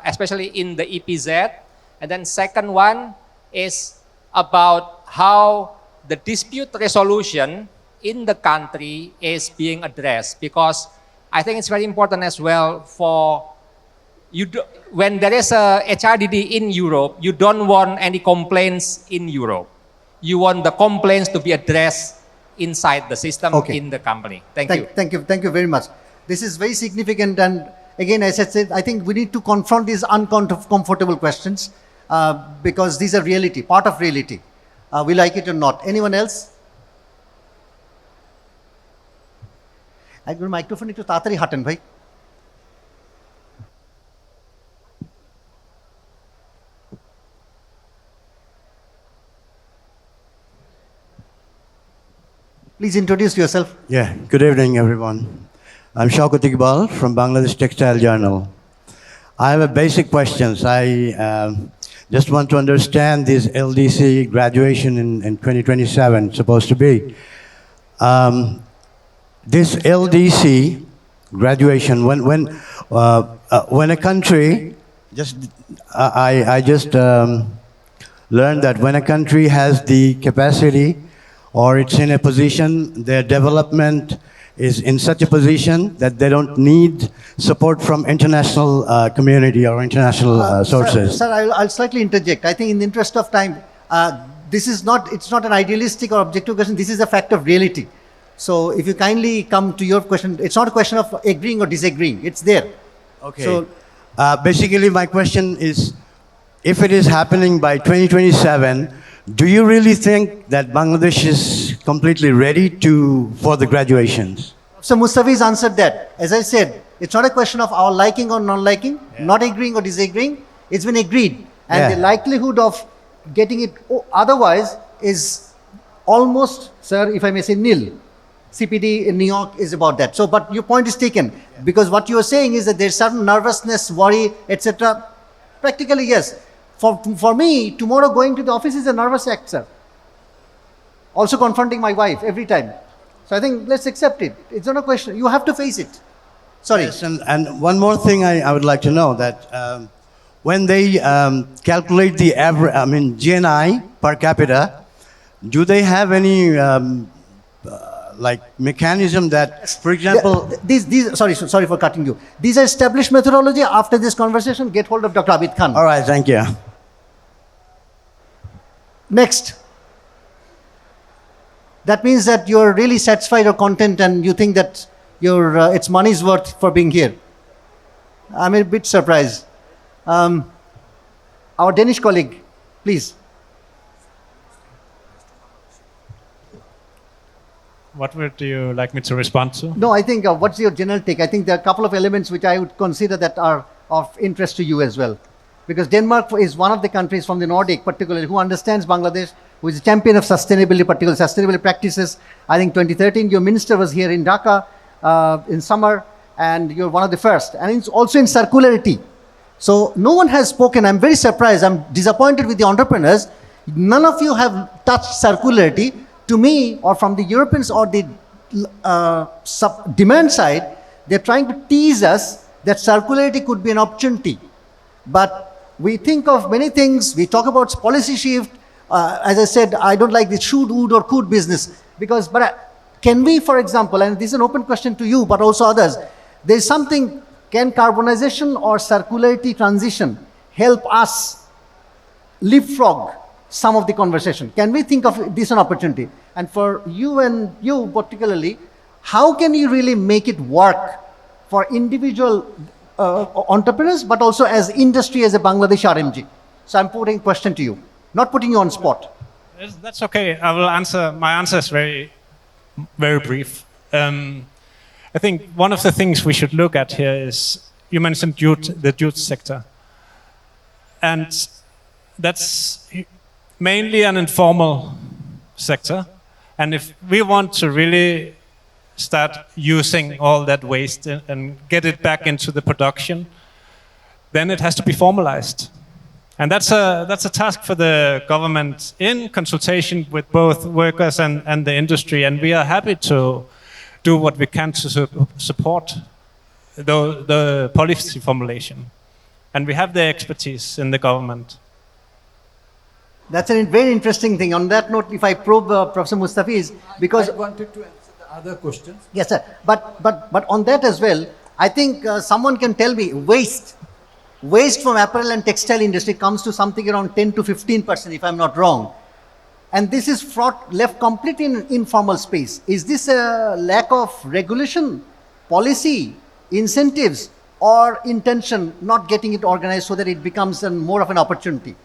especially in the EPZ. And then second one is about how the dispute resolution in the country is being addressed, because I think it's very important as well for you. When there is a HRDD in Europe, you don't want any complaints in Europe. You want the complaints to be addressed inside the system, in the company. Thank you. Thank you very much. This is very significant, and again, as I said, I think we need to confront these uncomfortable questions because these are reality, part of reality. We like it or not. Anyone else? একবার microphone একটু তাড়াতাড়ি হাঁটেন ভাই। Please introduce yourself. Yeah, good evening, everyone. I'm Shaukat Iqbal from Bangladesh Textile Journal. I have a basic questions. I just want to understand this LDC graduation in 2027 supposed to be. This LDC graduation, when a country, I just learned that when a country has the capacity or it's in a position, their development is in such a position that they don't need support from international community or international sources. Sir, I'll slightly interject. I think in the interest of time, this is not, it's not an idealistic or objective question. This is a fact of reality. So if you kindly come to your question, it's not a question of agreeing or disagreeing. It's there. Okay. So basically my question is, if it is happening by 2027, do you really think that Bangladesh is completely ready for the graduations? So Mustafi's answered that. As I said, it's not a question of our liking or non-liking, not agreeing or disagreeing. It's been agreed. And the likelihood of getting it otherwise is almost, sir, if I may say, nil. CPD in New York is about that. So, but your point is taken, because what you are saying is that there's certain nervousness, worry, etc. Practically, yes. For me, tomorrow going to the office is a nervous act, sir. Also confronting my wife every time. So I think let's accept it. It's not a question. You have to face it. Sorry. Yes, and one more thing I would like to know, that when they calculate the average, GNI per capita, do they have any like mechanism that, for example... Sorry for cutting you. These are established methodology. After this conversation, get hold of Dr. Abid Khan. All right, thank you. Next. That means that you're really satisfied or content and you think that it's money's worth for being here. I'm a bit surprised. Our Danish colleague, please. What would you like me to respond to? No, I think, what's your general take? I think there are a couple of elements which I would consider that are of interest to you as well. Because Denmark is one of the countries from the Nordic, particularly, who understands Bangladesh, who is a champion of sustainability, particularly sustainable practices. I think 2013, your minister was here in Dhaka in summer, and you're one of the first. And it's also in circularity. So no one has spoken. I'm very surprised. I'm disappointed with the entrepreneurs. None of you have touched circularity. To me, or from the Europeans or the demand side, they're trying to tease us that circularity could be an opportunity. But we think of many things. We talk about policy shift. As I said, I don't like this should, would, or could business. But can we, for example, and this is an open question to you, but also others, there's something, can carbonization or circularity transition help us leapfrog some of the conversation? Can we think of this an opportunity? And for you and you particularly, how can you really make it work for individual entrepreneurs, but also as industry, as a Bangladesh RMG? So I'm putting a question to you, not putting you on spot. That's okay. I will answer. My answer is very, very brief. I think one of the things we should look at here is, you mentioned the youth sector. And that's mainly an informal sector. And if we want to really start using all that waste and get it back into the production, then it has to be formalized. And that's a task for the government in consultation with both workers and the industry. And we are happy to do what we can to support the policy formulation. And we have the expertise in the government. That's a very interesting thing. On that note, if I probe Professor Mustafi, is because I wanted to answer the other questions. Yes, sir. But on that as well, I think someone can tell me waste from apparel and textile industry comes to something around 10 to 15%, if I'm not wrong. And this is left completely in informal space. Is this a lack of regulation, policy, incentives, or intention not getting it organized so that it becomes more of an opportunity?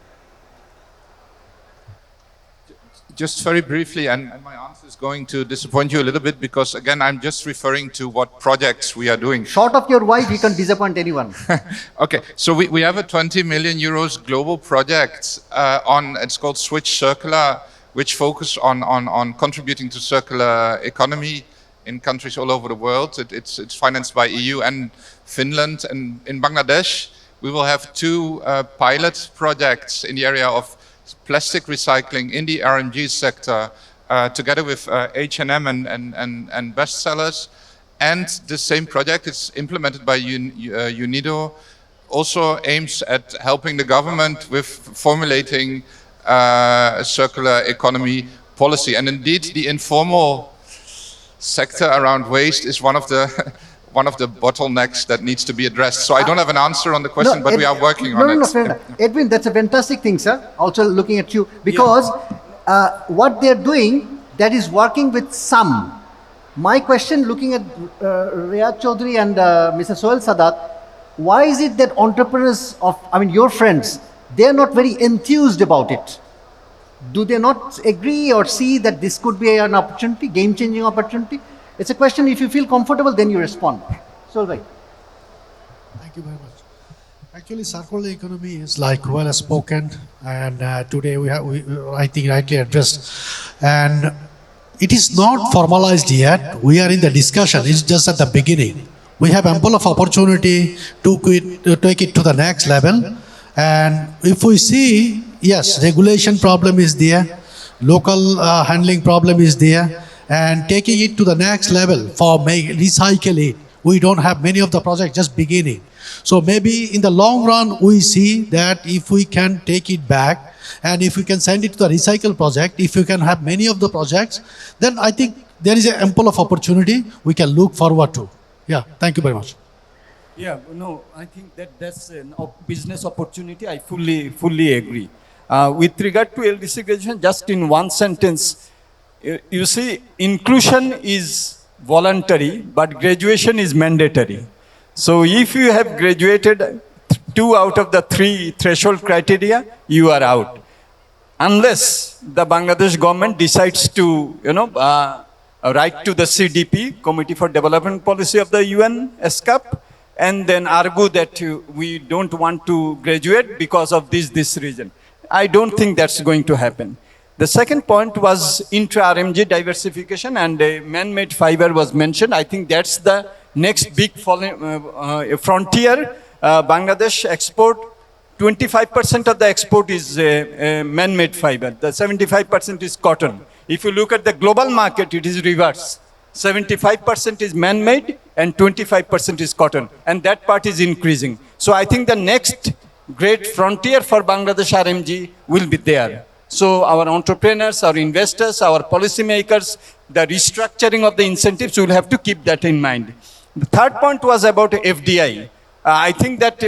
Just very briefly, and my answer is going to disappoint you a little bit because, again, I'm just referring to what projects we are doing. Short of your wife, you can disappoint anyone. Okay, so we have a 20 million euros global project it's called Switch Circular, which focus on contributing to circular economy in countries all over the world. It's financed by EU and Finland. And in Bangladesh, we will have 2 pilot projects in the area of plastic recycling in the RMG sector, together with H&M and bestsellers. And the same project is implemented by UNIDO, also aims at helping the government with formulating a circular economy policy. And indeed, the informal sector around waste is one of the bottlenecks that needs to be addressed. So I don't have an answer on the question, but we are working on it. No, Edwin, that's a fantastic thing, sir. Also looking at you, because what they're doing, that is working with some. My question, looking at Riyad Chaudhary and Mr. Sohail Sadat, why is it that entrepreneurs your friends, they're not very enthused about it? Do they not agree or see that this could be an opportunity, game-changing opportunity? It's a question, if you feel comfortable, then you respond. Solvay. Thank you very much. Actually, circular economy is like well spoken, and today we I think rightly addressed. And it is not formalized yet. We are in the discussion. It's just at the beginning. We have ample of opportunity to take it to the next level. And if we see, yes, regulation problem is there, local handling problem is there, and taking it to the next level for recycle it. We don't have many of the projects just beginning. So maybe in the long run, we see that if we can take it back and if we can send it to the recycle project, if you can have many of the projects, then I think there is an ample of opportunity we can look forward to. Yeah, thank you very much. Yeah, no, I think that's a business opportunity. I fully agree. With regard to LDC graduation, just in one sentence, you see, inclusion is voluntary, but graduation is mandatory. So if you have graduated 2 out of the 3 threshold criteria, you are out. Unless the Bangladesh government decides to, write to the CDP, Committee for Development Policy of the UN, ESCAP, and then argue that we don't want to graduate because of this reason. I don't think that's going to happen. The second point was intra-RMG diversification, and man-made fiber was mentioned. I think that's the next big frontier. Bangladesh export, 25% of the export is man-made fiber. The 75% is cotton. If you look at the global market, it is reverse. 75% is man-made and 25% is cotton. And that part is increasing. So I think the next great frontier for Bangladesh RMG will be there. So our entrepreneurs, our investors, our policymakers, the restructuring of the incentives, will have to keep that in mind. The third point was about FDI. I think that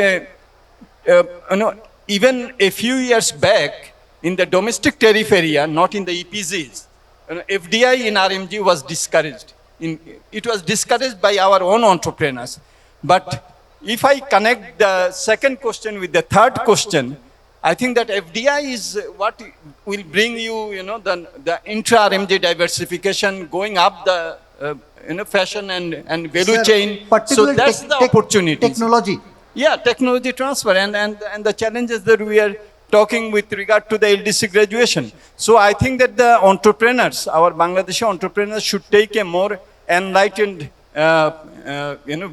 even a few years back, in the domestic tariff area, not in the EPZs, FDI in RMG was discouraged. It was discouraged by our own entrepreneurs. But if I connect the second question with the third question, I think that FDI is what will bring you, the intra-RMG diversification, going up the fashion and value chain. So that's the opportunity. Technology. Yeah, technology transfer and the challenges that we are talking with regard to the LDC graduation. So I think that the entrepreneurs, our Bangladeshi entrepreneurs, should take a more enlightened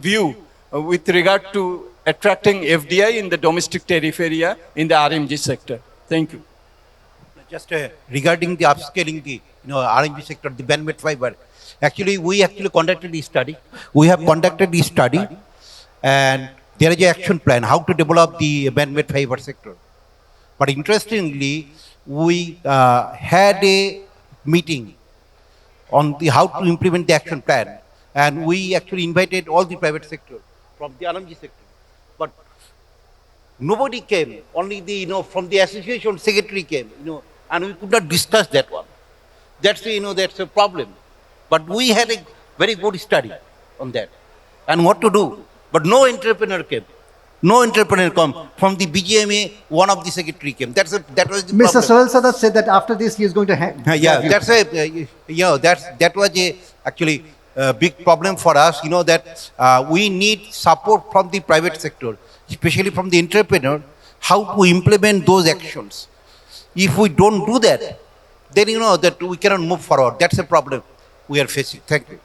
view with regard to attracting FDI in the domestic tariff area in the RMG sector. Thank you. Just regarding the upscaling the RMG sector, the man-made fiber. Actually, we conducted a study. We have conducted a study, and there is an action plan how to develop the man-made fiber sector. But interestingly, we had a meeting on the how to implement the action plan, and we actually invited all the private sector from the RMG sector. But nobody came. Only the from the association secretary came. And we could not discuss that one. That's that's a problem. But we had a very good study on that, and what to do. But no entrepreneur came. No entrepreneur come. From the BGMA, one of the secretary came. That was the Mr. problem. Sohel Sadat said that after this he is going to that was actually a big problem for us. That we need support from the private sector, especially from the entrepreneur, how to implement those actions. If we don't do that, then that we cannot move forward. That's a problem we are facing. Thank you.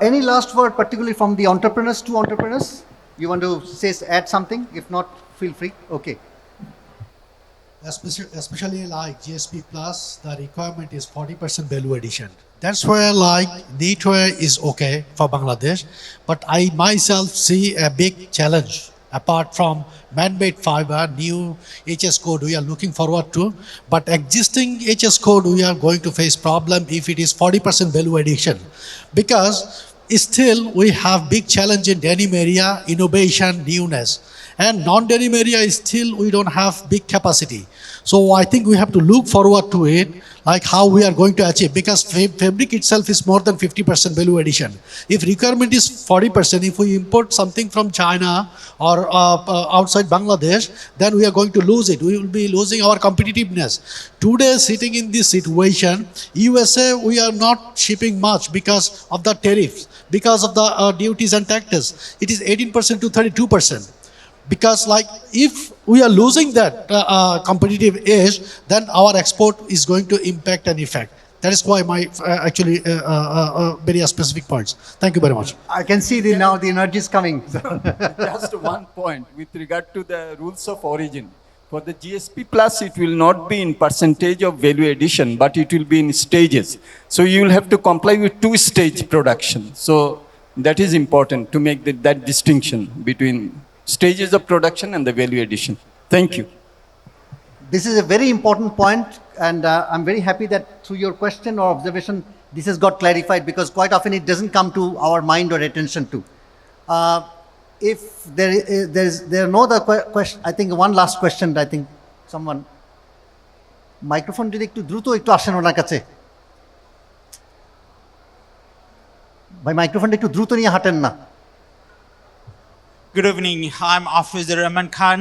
Any last word, particularly from the entrepreneurs, two entrepreneurs? You want to add something? If not, feel free. Okay. Especially like GSP Plus, the requirement is 40% value addition. That's where like knitwear is okay for Bangladesh, but I myself see a big challenge. Apart from man-made fiber, new HS code we are looking forward to, but existing HS code we are going to face problem if it is 40% value addition, because still we have big challenge in denim area, innovation, newness, and non-denim area is still we don't have big capacity. So I think we have to look forward to it, like how we are going to achieve, because fabric itself is more than 50% value addition. If requirement is 40%, if we import something from China or outside Bangladesh, then we are going to lose it. We will be losing our competitiveness. Today, sitting in this situation, USA, we are not shipping much because of the tariffs, because of the duties and taxes. It is 18% to 32%. Because like if we are losing that competitive edge, then our export is going to impact and effect. That is why my actually very specific points. Thank you very much. I can see now the energy is coming. Just one point with regard to the rules of origin. For the GSP Plus, it will not be in percentage of value addition, but it will be in stages. So you will have to comply with two-stage production. So that is important to make that distinction between stages of production and the value addition. Thank you. This is a very important point, and I'm very happy that through your question or observation, this has got clarified, because quite often it doesn't come to our mind or attention too. If there are no other question, I think one last question. I think someone microphone যদি একটু দ্রুত একটু আসেন ওনার কাছে, ভাই মাইক্রোফোনটা একটু দ্রুত নিয়ে হাঁটেন না। Good evening. I'm Afizur Rahman Khan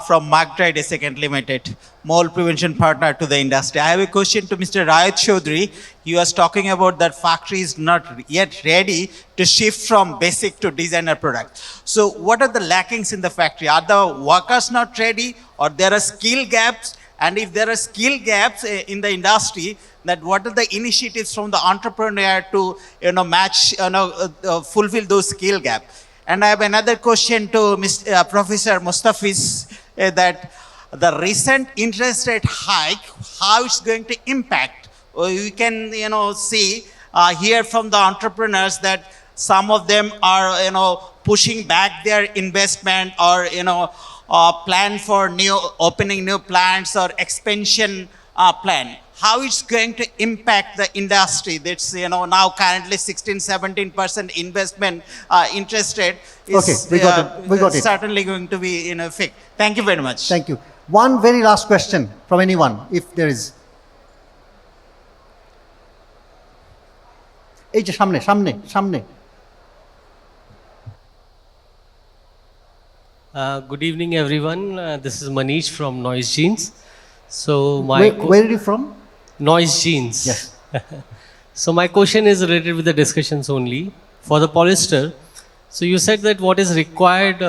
from Magdride Second Limited, mold prevention partner to the industry. I have a question to Mr. Rayat Chaudhary. He was talking about that factory is not yet ready to shift from basic to designer product. So what are the lackings in the factory? Are the workers not ready, or there are skill gaps? And if there are skill gaps in the industry, that what are the initiatives from the entrepreneur to match, fulfill those skill gaps? And I have another question to Professor Mustafiz, that the recent interest rate hike, how it's going to impact. We can, hear from the entrepreneurs that some of them are, pushing back their investment, or, plan for opening new plants or expansion plan. How it's going to impact the industry that's now currently 16-17% investment interest rate is Okay, we got it. certainly going to be in effect. Thank you very much. Thank you. One very last question from anyone, if there is. এই যে সামনে সামনে সামনে। Good evening, everyone. This is Manish from Noise Jeans. So where are you from? Noise Jeans. Yes. So my question is related with the discussions only. For the polyester, So you said that what is required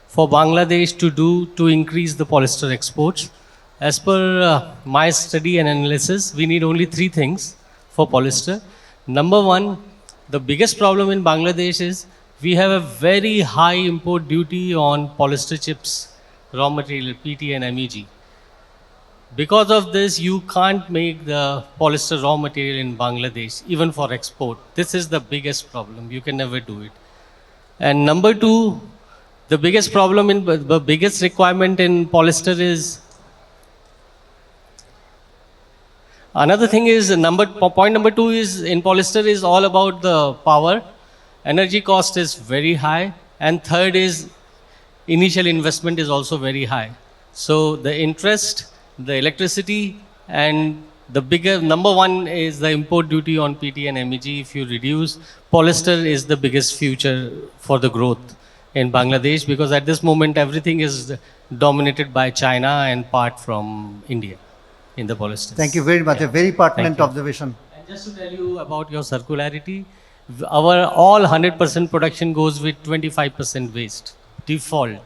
for Bangladesh to do to increase the polyester exports. As per my study and analysis, we need only 3 things for polyester. Number one, the biggest problem in Bangladesh is we have a very high import duty on polyester chips, raw material, PT and MEG. Because of this, you can't make the polyester raw material in Bangladesh, even for export. This is the biggest problem. You can never do it. And number two, the biggest problem in the biggest requirement in polyester is another thing is point number 2 is in polyester is all about the power. Energy cost is very high, and third is initial investment is also very high. So the interest, the electricity, and the bigger number one is the import duty on PT and MEG. If you reduce, polyester is the biggest future for the growth in Bangladesh, because at this moment everything is dominated by China and part from India in the polyester. Thank you very much. A very pertinent observation. And just to tell you about your circularity, our all 100% production goes with 25% waste default,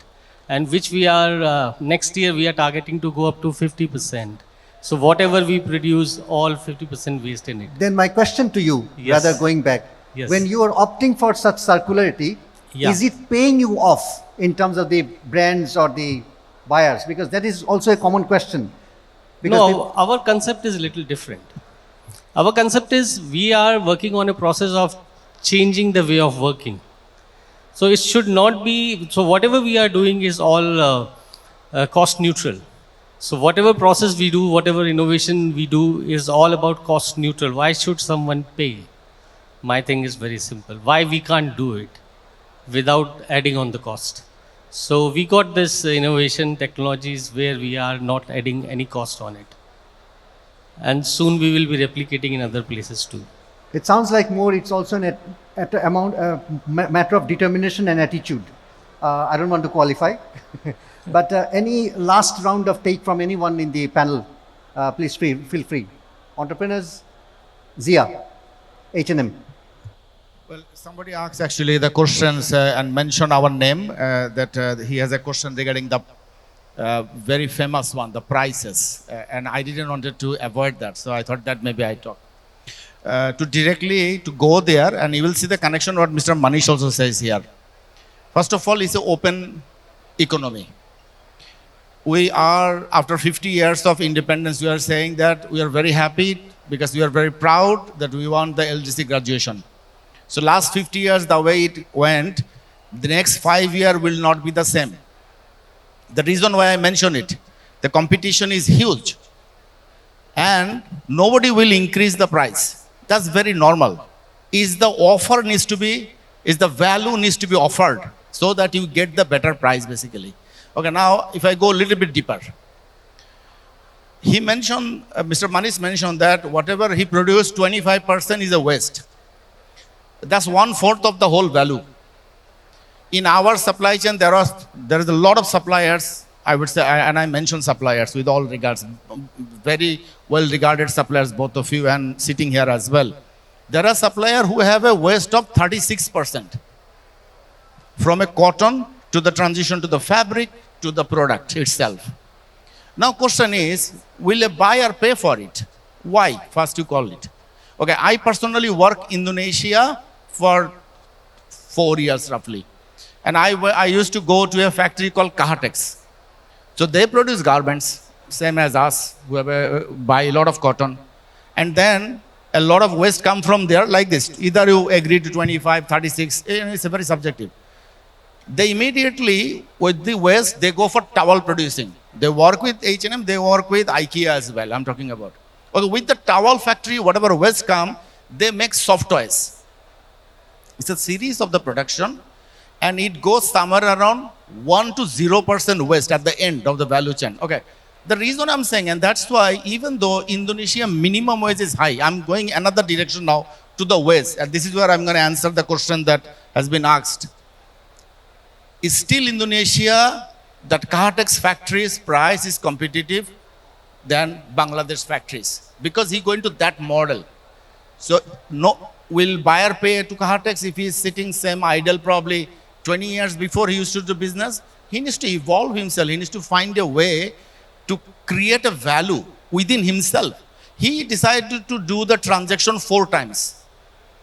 and which we are next year we are targeting to go up to 50%. So whatever we produce, all 50% waste in it. Then my question to you, Yes. rather going back, Yes. when you are opting for such circularity, Yeah. is it paying you off in terms of the brands or the buyers? Because that is also a common question. Because No, our concept is a little different. Our concept is we are working on a process of changing the way of working. So it should not be, so whatever we are doing is all cost neutral. So whatever process we do, whatever innovation we do is all about cost neutral. Why should someone pay? My thing is very simple. Why we can't do it without adding on the cost? So we got this innovation technologies where we are not adding any cost on it. And soon we will be replicating in other places too. it sounds like more it's also matter of determination and attitude. I don't want to qualify. But any last round of take from anyone in the panel, please feel free. Entrepreneurs, Zia, H&M. Well, somebody asked actually the questions and mentioned our name, that he has a question regarding the very famous one, the prices. And I didn't want to avoid that, so I thought that maybe I talk. To go there, and you will see the connection what Mr. Manish also says here. First of all, it's an open economy. We are, after 50 years of independence, we are saying that we are very happy because we are very proud that we won the LDC graduation. So last 50 years, the way it went, the next 5 years will not be the same. The reason why I mention it, the competition is huge and nobody will increase the price. That's very normal. Is the offer needs to be, is the value needs to be offered so that you get the better price basically. Okay, now if I go a little bit deeper. He mentioned, Mr. Manish mentioned that whatever he produced, 25% is a waste. That's 1/4 of the whole value. In our supply chain, there is a lot of suppliers, I would say, and I mentioned suppliers with all regards, very well regarded suppliers, both of you, and sitting here as well. There are suppliers who have a waste of 36%. From a cotton to the transition to the fabric to the product itself. Now question is, will a buyer pay for it? Why? First you call it. Okay, I personally work in Indonesia for 4 years roughly. And I used to go to a factory called Kahatex. So they produce garments, same as us, who buy a lot of cotton. And then a lot of waste come from there like this. Either you agree to 25, 36, it's a very subjective. They immediately, with the waste, they go for towel producing. They work with H&M, they work with IKEA as well, I'm talking about. Okay, with the towel factory, whatever waste come, they make soft toys. It's a series of the production, and it goes somewhere around 1 to 0% waste at the end of the value chain. Okay, the reason I'm saying, and that's why even though Indonesia minimum wage is high, I'm going another direction now to the waste, and this is where I'm going to answer the question that has been asked. Is still Indonesia, that Kahatex factory's price is competitive than Bangladesh factories, because he going to that model. So no, will buyer pay to Kahatex if he is sitting same idle probably 20 years before he used to do business? He needs to evolve himself. He needs to find a way to create a value within himself. He decided to do the transaction 4 times.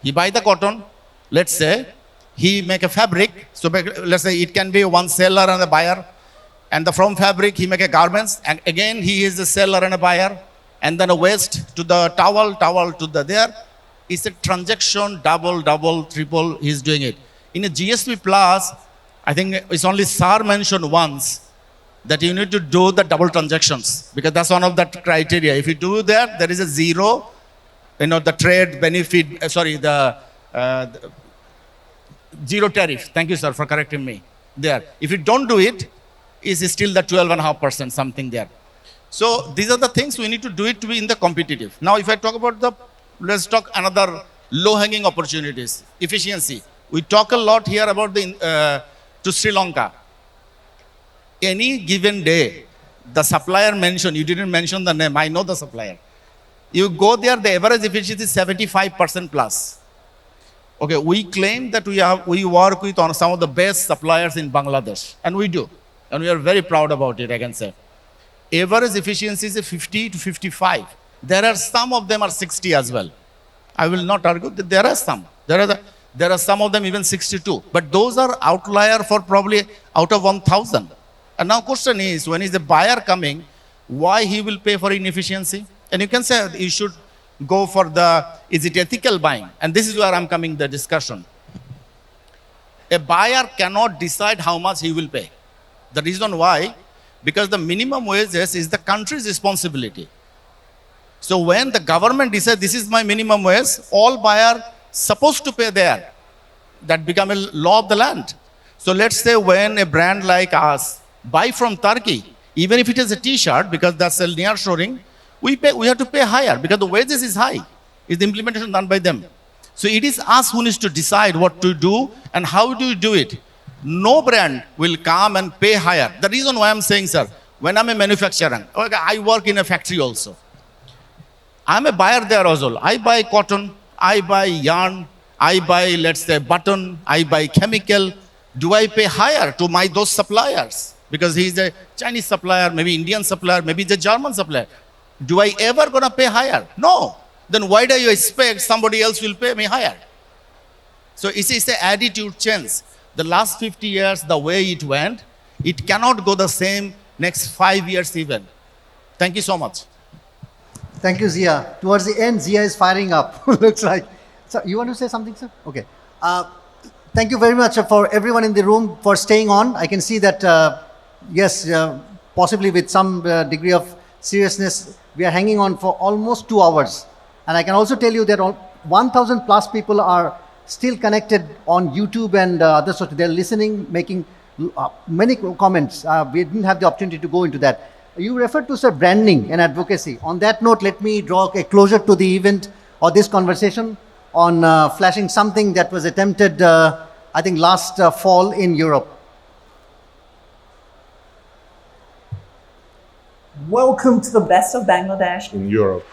He buy the cotton, let's say, he make a fabric. So let's say it can be one seller and a buyer. And from fabric, he make a garments. And again, he is a seller and a buyer. And then a waist to the towel, towel to the there. It's a transaction, double, triple, he's doing it. In a GSP Plus, I think it's only SAR mentioned once that you need to do the double transactions because that's one of the criteria. If you do that, there is a zero, the trade benefit, the zero tariff. Thank you, sir, for correcting me there. If you don't do it, it's still the 12.5% something there. So these are the things we need to do it to be in the competitive. Now, if I talk about let's talk another low-hanging opportunities, efficiency. We talk a lot here about to Sri Lanka. Any given day, the supplier mentioned, you didn't mention the name, I know the supplier. You go there, the average efficiency is 75% plus. Okay, we claim that we work with some of the best suppliers in Bangladesh, and we do. And we are very proud about it, I can say. Average efficiency is 50 to 55. There are some of them are 60 as well. I will not argue that there are some. There are some of them even 62. But those are outlier for probably out of 1,000. And now question is, when is the buyer coming, why he will pay for inefficiency? And you can say you should go for is it ethical buying? And this is where I'm coming the discussion. A buyer cannot decide how much he will pay. The reason why, because the minimum wages is the country's responsibility. So when the government decides this is my minimum wage, all buyers supposed to pay there. That become a law of the land. So let's say when a brand like us buy from Turkey, even if it is a t-shirt, because that's a nearshoring, we have to pay higher because the wages is high. Is the implementation done by them? So it is us who needs to decide what to do and how do you do it. No brand will come and pay higher. The reason why I'm saying, sir, when I'm a manufacturer, I work in a factory also. I'm a buyer there also. I buy cotton, I buy yarn, I buy, let's say, button, I buy chemical. Do I pay higher to those suppliers? Because he's a Chinese supplier, maybe Indian supplier, maybe the German supplier. Do I ever gonna pay higher? No. Then why do you expect somebody else will pay me higher? So it's an attitude change. The last 50 years, the way it went, it cannot go the same next 5 years even. Thank you so much. Thank you, Zia. Towards the end, Zia is firing up, looks like. So you want to say something, sir? Okay. Thank you very much for everyone in the room for staying on. I can see that, yes, possibly with some degree of seriousness, we are hanging on for almost 2 hours. And I can also tell you that 1,000 plus people are still connected on YouTube and other social. They're listening, making many comments. We didn't have the opportunity to go into that. You referred to, sir, branding and advocacy. On that note, let me draw a closure to the event or this conversation on flashing something that was attempted, I think, last fall in Europe. Welcome to the best of Bangladesh in Europe.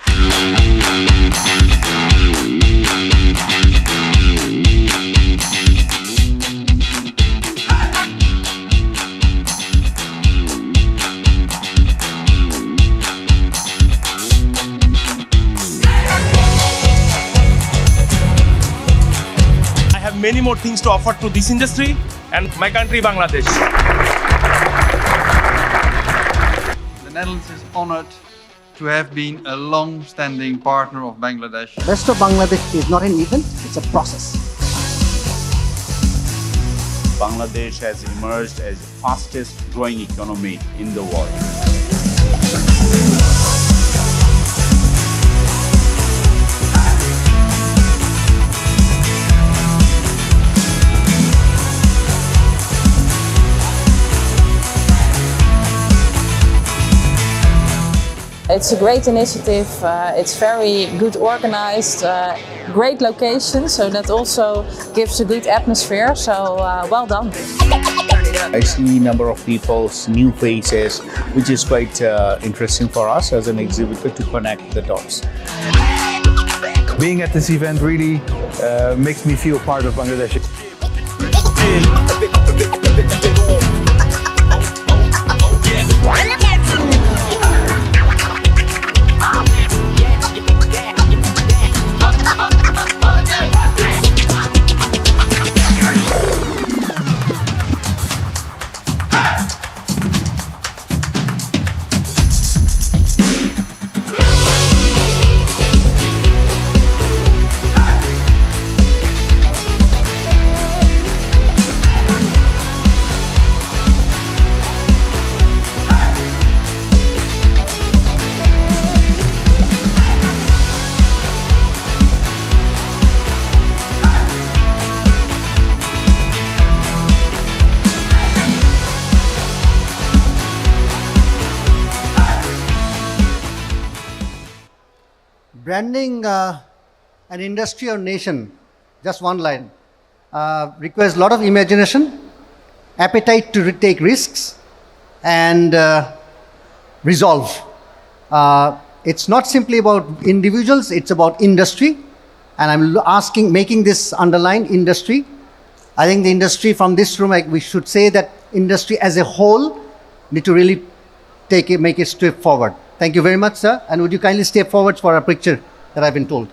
I have many more things to offer to this industry and my country, Bangladesh. The Netherlands is honored to have been a long-standing partner of Bangladesh. Best of Bangladesh is not an event, it's a process. Bangladesh has emerged as the fastest growing economy in the world. It's a great initiative, it's very good organized, great location, so that also gives a good atmosphere, so well done. I see a number of people's new faces, which is quite interesting for us as an exhibitor to connect the dots. Being at this event really makes me feel part of Bangladesh. Branding an industry or nation, just one line, requires a lot of imagination, appetite to take risks, and resolve. It's not simply about individuals, it's about industry. And I'm making this underline industry. I think the industry from this room, we should say that industry as a whole need to really make a step forward. Thank you very much, sir. And would you kindly step forward for a picture that I've been told?